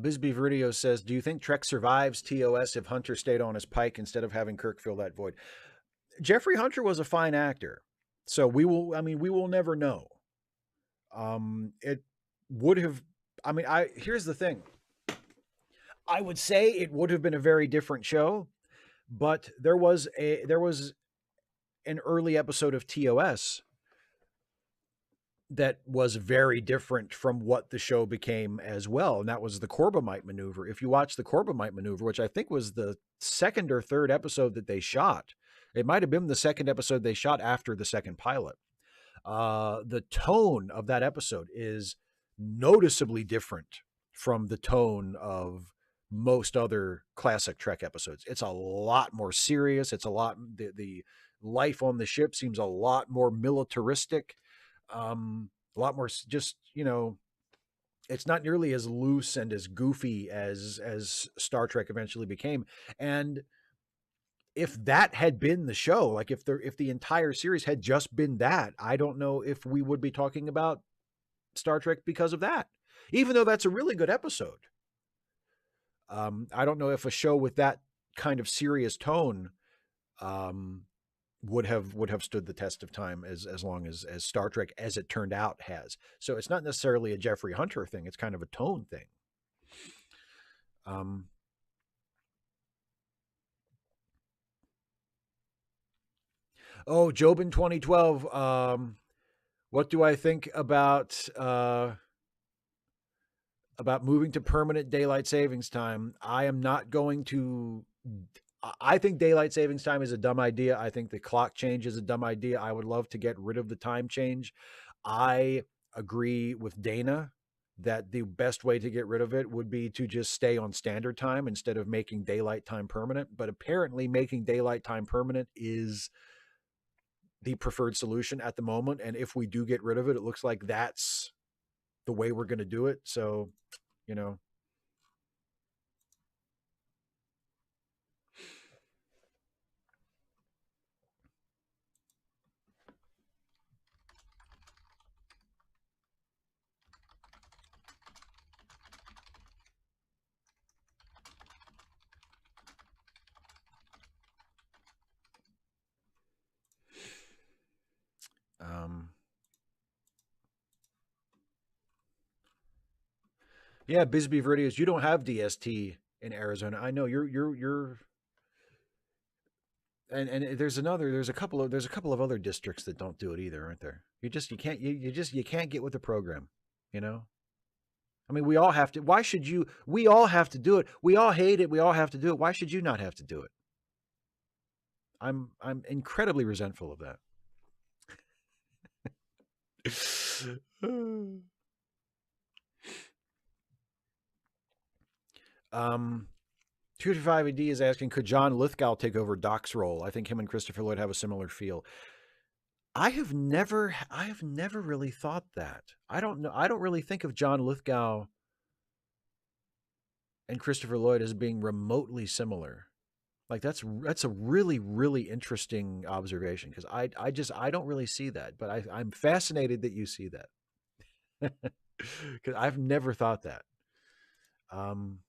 Bisbee Viridio says, "Do you think Trek survives TOS if Hunter stayed on as Pike instead of having Kirk fill that void?" Jeffrey Hunter was a fine actor, so we will. I mean, we will never know. It would have. I mean, I here's the thing. I would say it would have been a very different show, but there was an early episode of TOS that was very different from what the show became as well, and that was the Corbomite maneuver. If you watch the Corbomite maneuver, which I think was the second or third episode that they shot, it might have been the second episode they shot after the second pilot. The tone of that episode is noticeably different from the tone of most other classic Trek episodes. It's a lot more serious. It's the life on the ship seems a lot more militaristic, a lot more just it's not nearly as loose and as goofy as Star Trek eventually became. And if that had been the show, like if the entire series had just been that, I don't know if we would be talking about Star Trek because of that. Even though that's a really good episode. I don't know if a show with that kind of serious tone um, would have stood the test of time as long as Star Trek as it turned out has. So it's not necessarily a Jeffrey Hunter thing. It's kind of a tone thing. Um, oh, Jobin 2012. What do I think about moving to permanent daylight savings time? I am not going to. I think daylight savings time is a dumb idea. I think the clock change is a dumb idea. I would love to get rid of the time change. I agree with Dana that the best way to get rid of it would be to just stay on standard time instead of making daylight time permanent. But apparently, making daylight time permanent is the preferred solution at the moment. And if we do get rid of it, it looks like that's the way we're going to do it. So, you know, Yeah, Bisbee Veridios, you don't have DST in Arizona. I know you're and there's a couple of other districts that don't do it either, aren't there? You can't get with the program, you know? I mean, we all have to. Why should you? We all have to do it. We all hate it. We all have to do it. Why should you not have to do it? I'm incredibly resentful of that. um 255 AD is asking, could John Lithgow take over Doc's role? I think him and Christopher Lloyd have a similar feel. I have never really thought that. I don't know. I don't really think of John Lithgow and Christopher Lloyd as being remotely similar. Like that's a really interesting observation because I don't really see that, but I'm fascinated that you see that because I've never thought that. Um,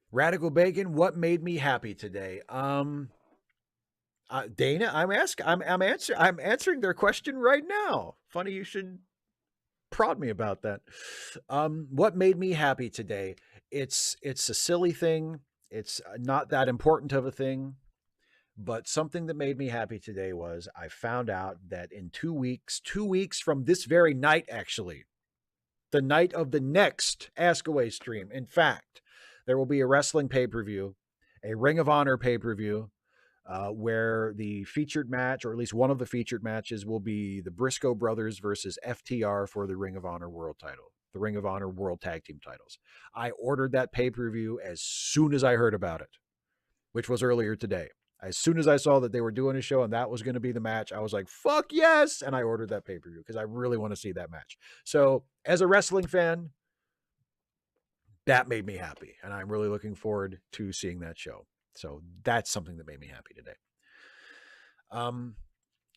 Radical Bacon, what made me happy today? Dana, I'm answering their question right now. Funny you should prod me about that. What made me happy today? It's a silly thing. It's not that important of a thing, but something that made me happy today was I found out that in 2 weeks from this very night, actually, the night of the next Ask Away stream, in fact, there will be a wrestling pay-per-view, a Ring of Honor pay-per-view, where the featured match, or at least one of the featured matches, will be the Briscoe brothers versus FTR for the Ring of Honor world title, the Ring of Honor world tag team titles. I ordered that pay-per-view as soon as I heard about it, which was earlier today. As soon as I saw that they were doing a show and that was going to be the match, I was like, fuck yes. And I ordered that pay-per-view because I really want to see that match. So as a wrestling fan, that made me happy. And I'm really looking forward to seeing that show. So that's something that made me happy today.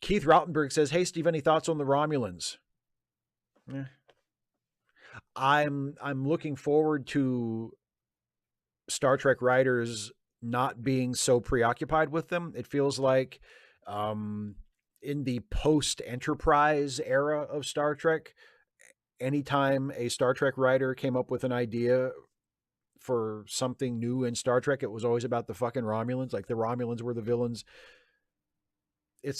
Keith Rautenberg says, hey, Steve, any thoughts on the Romulans? I'm looking forward to Star Trek writers not being so preoccupied with them. It feels like in the post-Enterprise era of Star Trek, anytime a Star Trek writer came up with an idea for something new in Star Trek, it was always about the fucking Romulans. Like the Romulans were the villains. The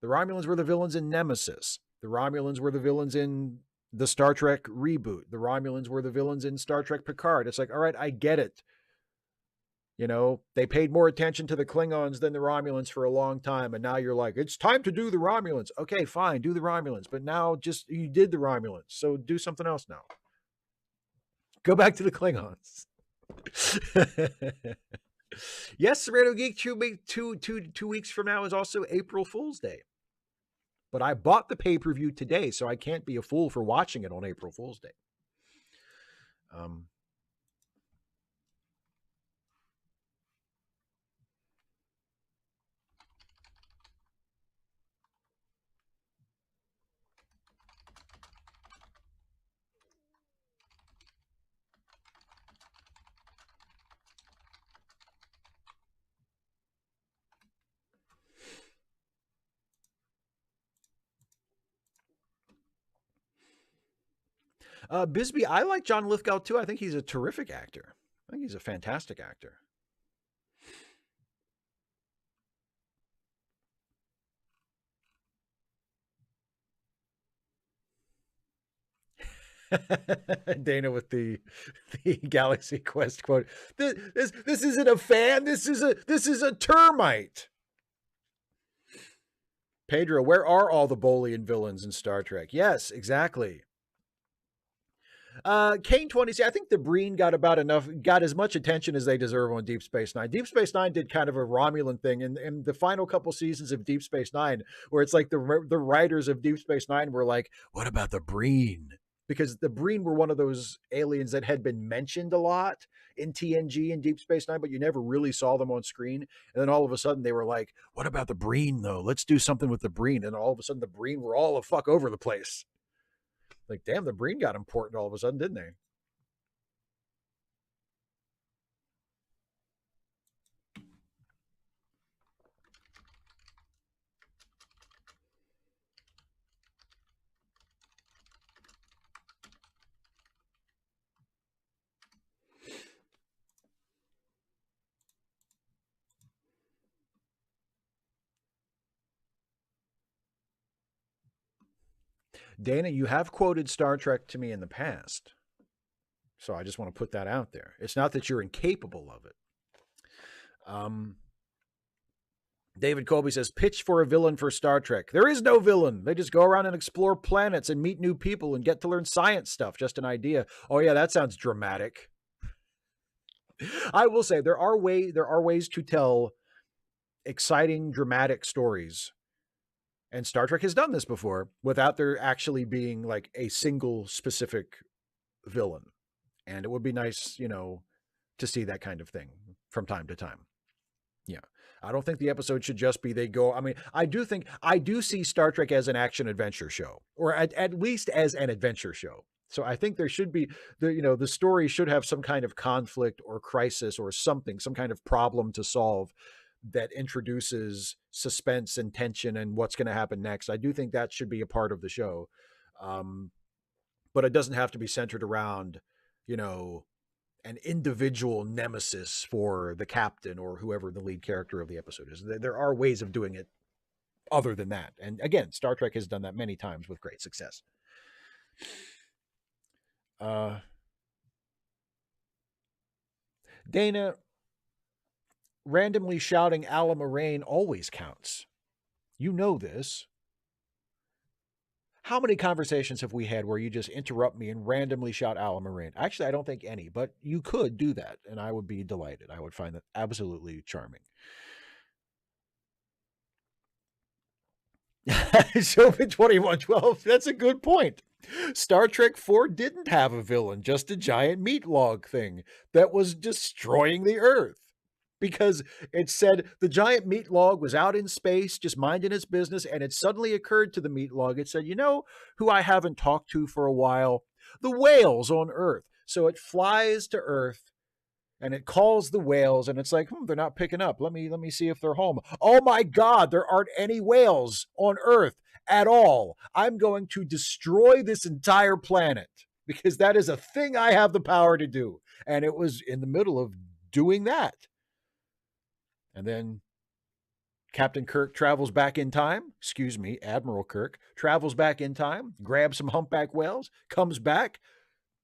Romulans were the villains in Nemesis. The Romulans were the villains in the Star Trek reboot. The Romulans were the villains in Star Trek Picard. It's like, all right, I get it. You know, they paid more attention to the Klingons than the Romulans for a long time. And now you're like, it's time to do the Romulans. Okay, fine, do the Romulans. But now you did the Romulans. So do something else now. Go back to the Klingons. Yes, Serrano Geek, 2 weeks from now is also April Fool's Day. But I bought the pay-per-view today, so I can't be a fool for watching it on April Fool's Day. Bisbee, I like John Lithgow too. I think he's a terrific actor. I think he's a fantastic actor. Dana with the Galaxy Quest quote. This isn't a fan. This is a termite. Pedro, where are all the Bolian villains in Star Trek? Yes, exactly. Kane 20, I think the Breen got as much attention as they deserve on Deep Space Nine. Deep Space Nine did kind of a Romulan thing in the final couple seasons of Deep Space Nine, where it's like the writers of Deep Space Nine were like, what about the Breen? Because the Breen were one of those aliens that had been mentioned a lot in TNG and Deep Space Nine, but you never really saw them on screen. And then all of a sudden they were like, what about the Breen though? Let's do something with the Breen. And all of a sudden the Breen were all the fuck over the place. Like, damn, the Breen got important all of a sudden, didn't they? Dana, you have quoted Star Trek to me in the past. So I just want to put that out there. It's not that you're incapable of it. David Colby says, pitch for a villain for Star Trek. There is no villain. They just go around and explore planets and meet new people and get to learn science stuff. Just an idea. Oh, yeah, that sounds dramatic. I will say there are ways to tell exciting, dramatic stories. And Star Trek has done this before without there actually being like a single specific villain. And it would be nice, to see that kind of thing from time to time. Yeah. I don't think the episode should just be they go. I mean, I do see Star Trek as an action adventure show, or at least as an adventure show. So I think there should be the story should have some kind of conflict or crisis or something, some kind of problem to solve that introduces suspense and tension and what's going to happen next. I do think that should be a part of the show. But it doesn't have to be centered around, an individual nemesis for the captain or whoever the lead character of the episode is. There are ways of doing it other than that. And again, Star Trek has done that many times with great success. Dana, randomly shouting Alan Moraine always counts. You know this. How many conversations have we had where you just interrupt me and randomly shout Alan Moraine? Actually, I don't think any, but you could do that, and I would be delighted. I would find that absolutely charming. Sophie 2112, that's a good point. Star Trek 4 didn't have a villain, just a giant meat log thing that was destroying the Earth. Because it said the giant meat log was out in space, just minding its business, and it suddenly occurred to the meat log. It said, who I haven't talked to for a while? The whales on Earth. So it flies to Earth, and it calls the whales, and it's like, they're not picking up. Let me see if they're home. Oh my God, there aren't any whales on Earth at all. I'm going to destroy this entire planet because that is a thing I have the power to do. And it was in the middle of doing that. And then Captain Kirk travels back in time. Excuse me, Admiral Kirk travels back in time, grabs some humpback whales, comes back,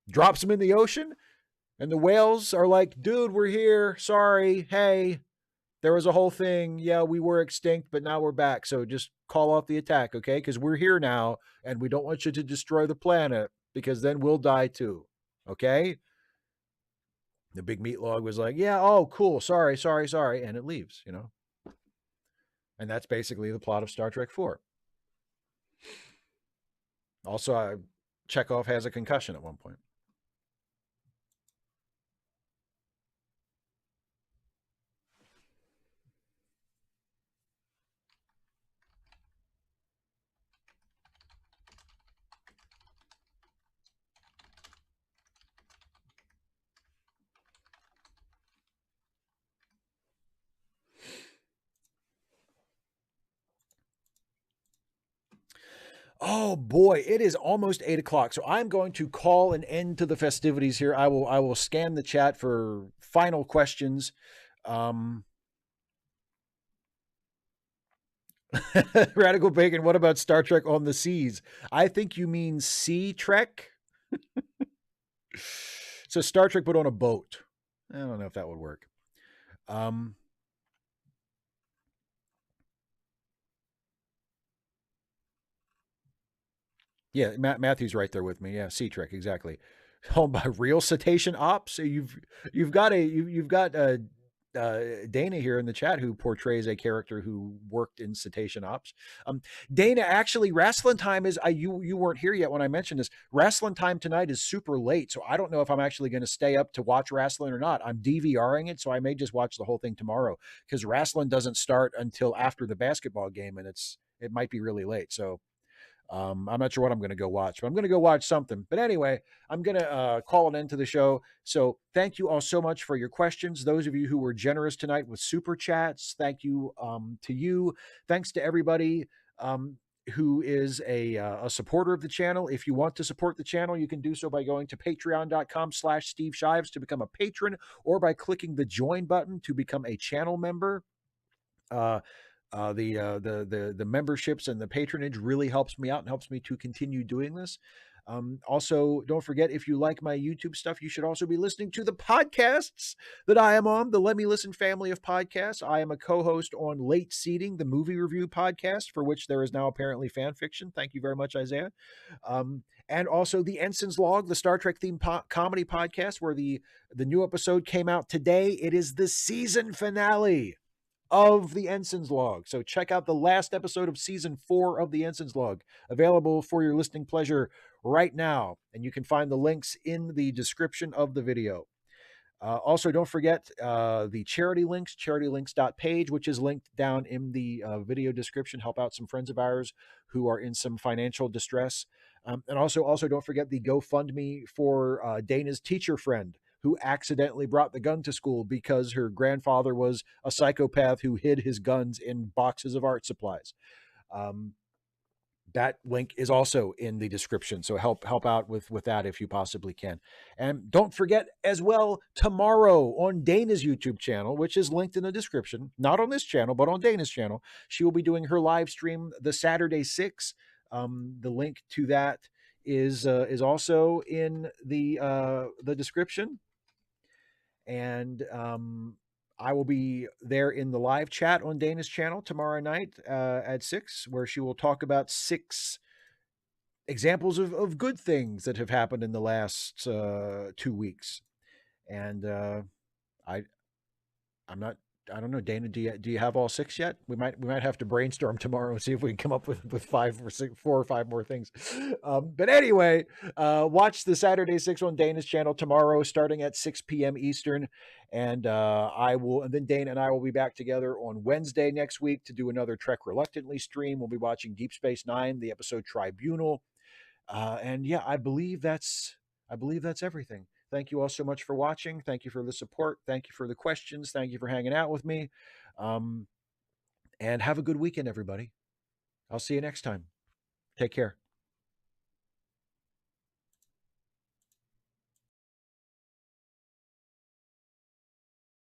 drops them in the ocean. And the whales are like, dude, we're here. Sorry. Hey, there was a whole thing. Yeah, we were extinct, but now we're back. So just call off the attack, okay? Because we're here now, and we don't want you to destroy the planet because then we'll die too, okay? The big meat log was like, yeah, oh, cool. Sorry. And it leaves, And that's basically the plot of Star Trek 4. Also, Chekhov has a concussion at one point. Oh boy, it is almost 8 o'clock. So I'm going to call an end to the festivities here. I will scan the chat for final questions. Radical Bacon, what about Star Trek on the Seas? I think you mean Sea Trek. So Star Trek, but on a boat. I don't know if that would work. Yeah, Matthew's right there with me. Yeah, Sea Trek, exactly. Home by real cetacean ops. So you've got Dana here in the chat who portrays a character who worked in cetacean ops. Dana, actually, wrestling time is you weren't here yet when I mentioned this. Wrestling time tonight is super late, so I don't know if I'm actually going to stay up to watch wrestling or not. I'm DVRing it, so I may just watch the whole thing tomorrow because wrestling doesn't start until after the basketball game, and it might be really late. So I'm not sure what I'm going to go watch, but I'm going to go watch something. But anyway, I'm going to call an end to the show. So thank you all so much for your questions. Those of you who were generous tonight with super chats, thank you to you. Thanks to everybody who is a supporter of the channel. If you want to support the channel, you can do so by going to patreon.com/Steve Shives to become a patron, or by clicking the join button to become a channel member. The memberships and the patronage really helps me out and helps me to continue doing this. Also, don't forget, if you like my YouTube stuff, you should also be listening to the podcasts that I am on, the Let Me Listen family of podcasts. I am a co-host on Late Seating, the movie review podcast, for which there is now apparently fan fiction. Thank you very much, Isaiah. And also the Ensign's Log, the Star Trek themed comedy podcast, where the new episode came out today. It is the season finale of the Ensign's Log. So check out the last episode of season 4 of the Ensign's Log, available for your listening pleasure right now. And you can find the links in the description of the video. Also, don't forget the charity links, charitylinks.page, which is linked down in the video description. Help out some friends of ours who are in some financial distress. And also don't forget the GoFundMe for Dana's teacher friend, who accidentally brought the gun to school because her grandfather was a psychopath who hid his guns in boxes of art supplies. That link is also in the description, so help out with that if you possibly can. And don't forget as well, tomorrow on Dana's YouTube channel, which is linked in the description, not on this channel but on Dana's channel, she will be doing her live stream, the Saturday 6. The link to that is also in the description. And I will be there in the live chat on Dana's channel tomorrow night at 6, where she will talk about 6 examples of good things that have happened in the last 2 weeks. And I don't know, Dana, do you have all 6 yet? We might have to brainstorm tomorrow and see if we can come up with 5 or 6, 4 or 5 more things. But anyway, watch the Saturday 6 on Dana's channel tomorrow, starting at 6 p.m. Eastern, and then Dana and I will be back together on Wednesday next week to do another Trek Reluctantly stream. We'll be watching Deep Space Nine, the episode Tribunal, and yeah, I believe that's everything. Thank you all so much for watching. Thank you for the support. Thank you for the questions. Thank you for hanging out with me. And have a good weekend, everybody. I'll see you next time. Take care.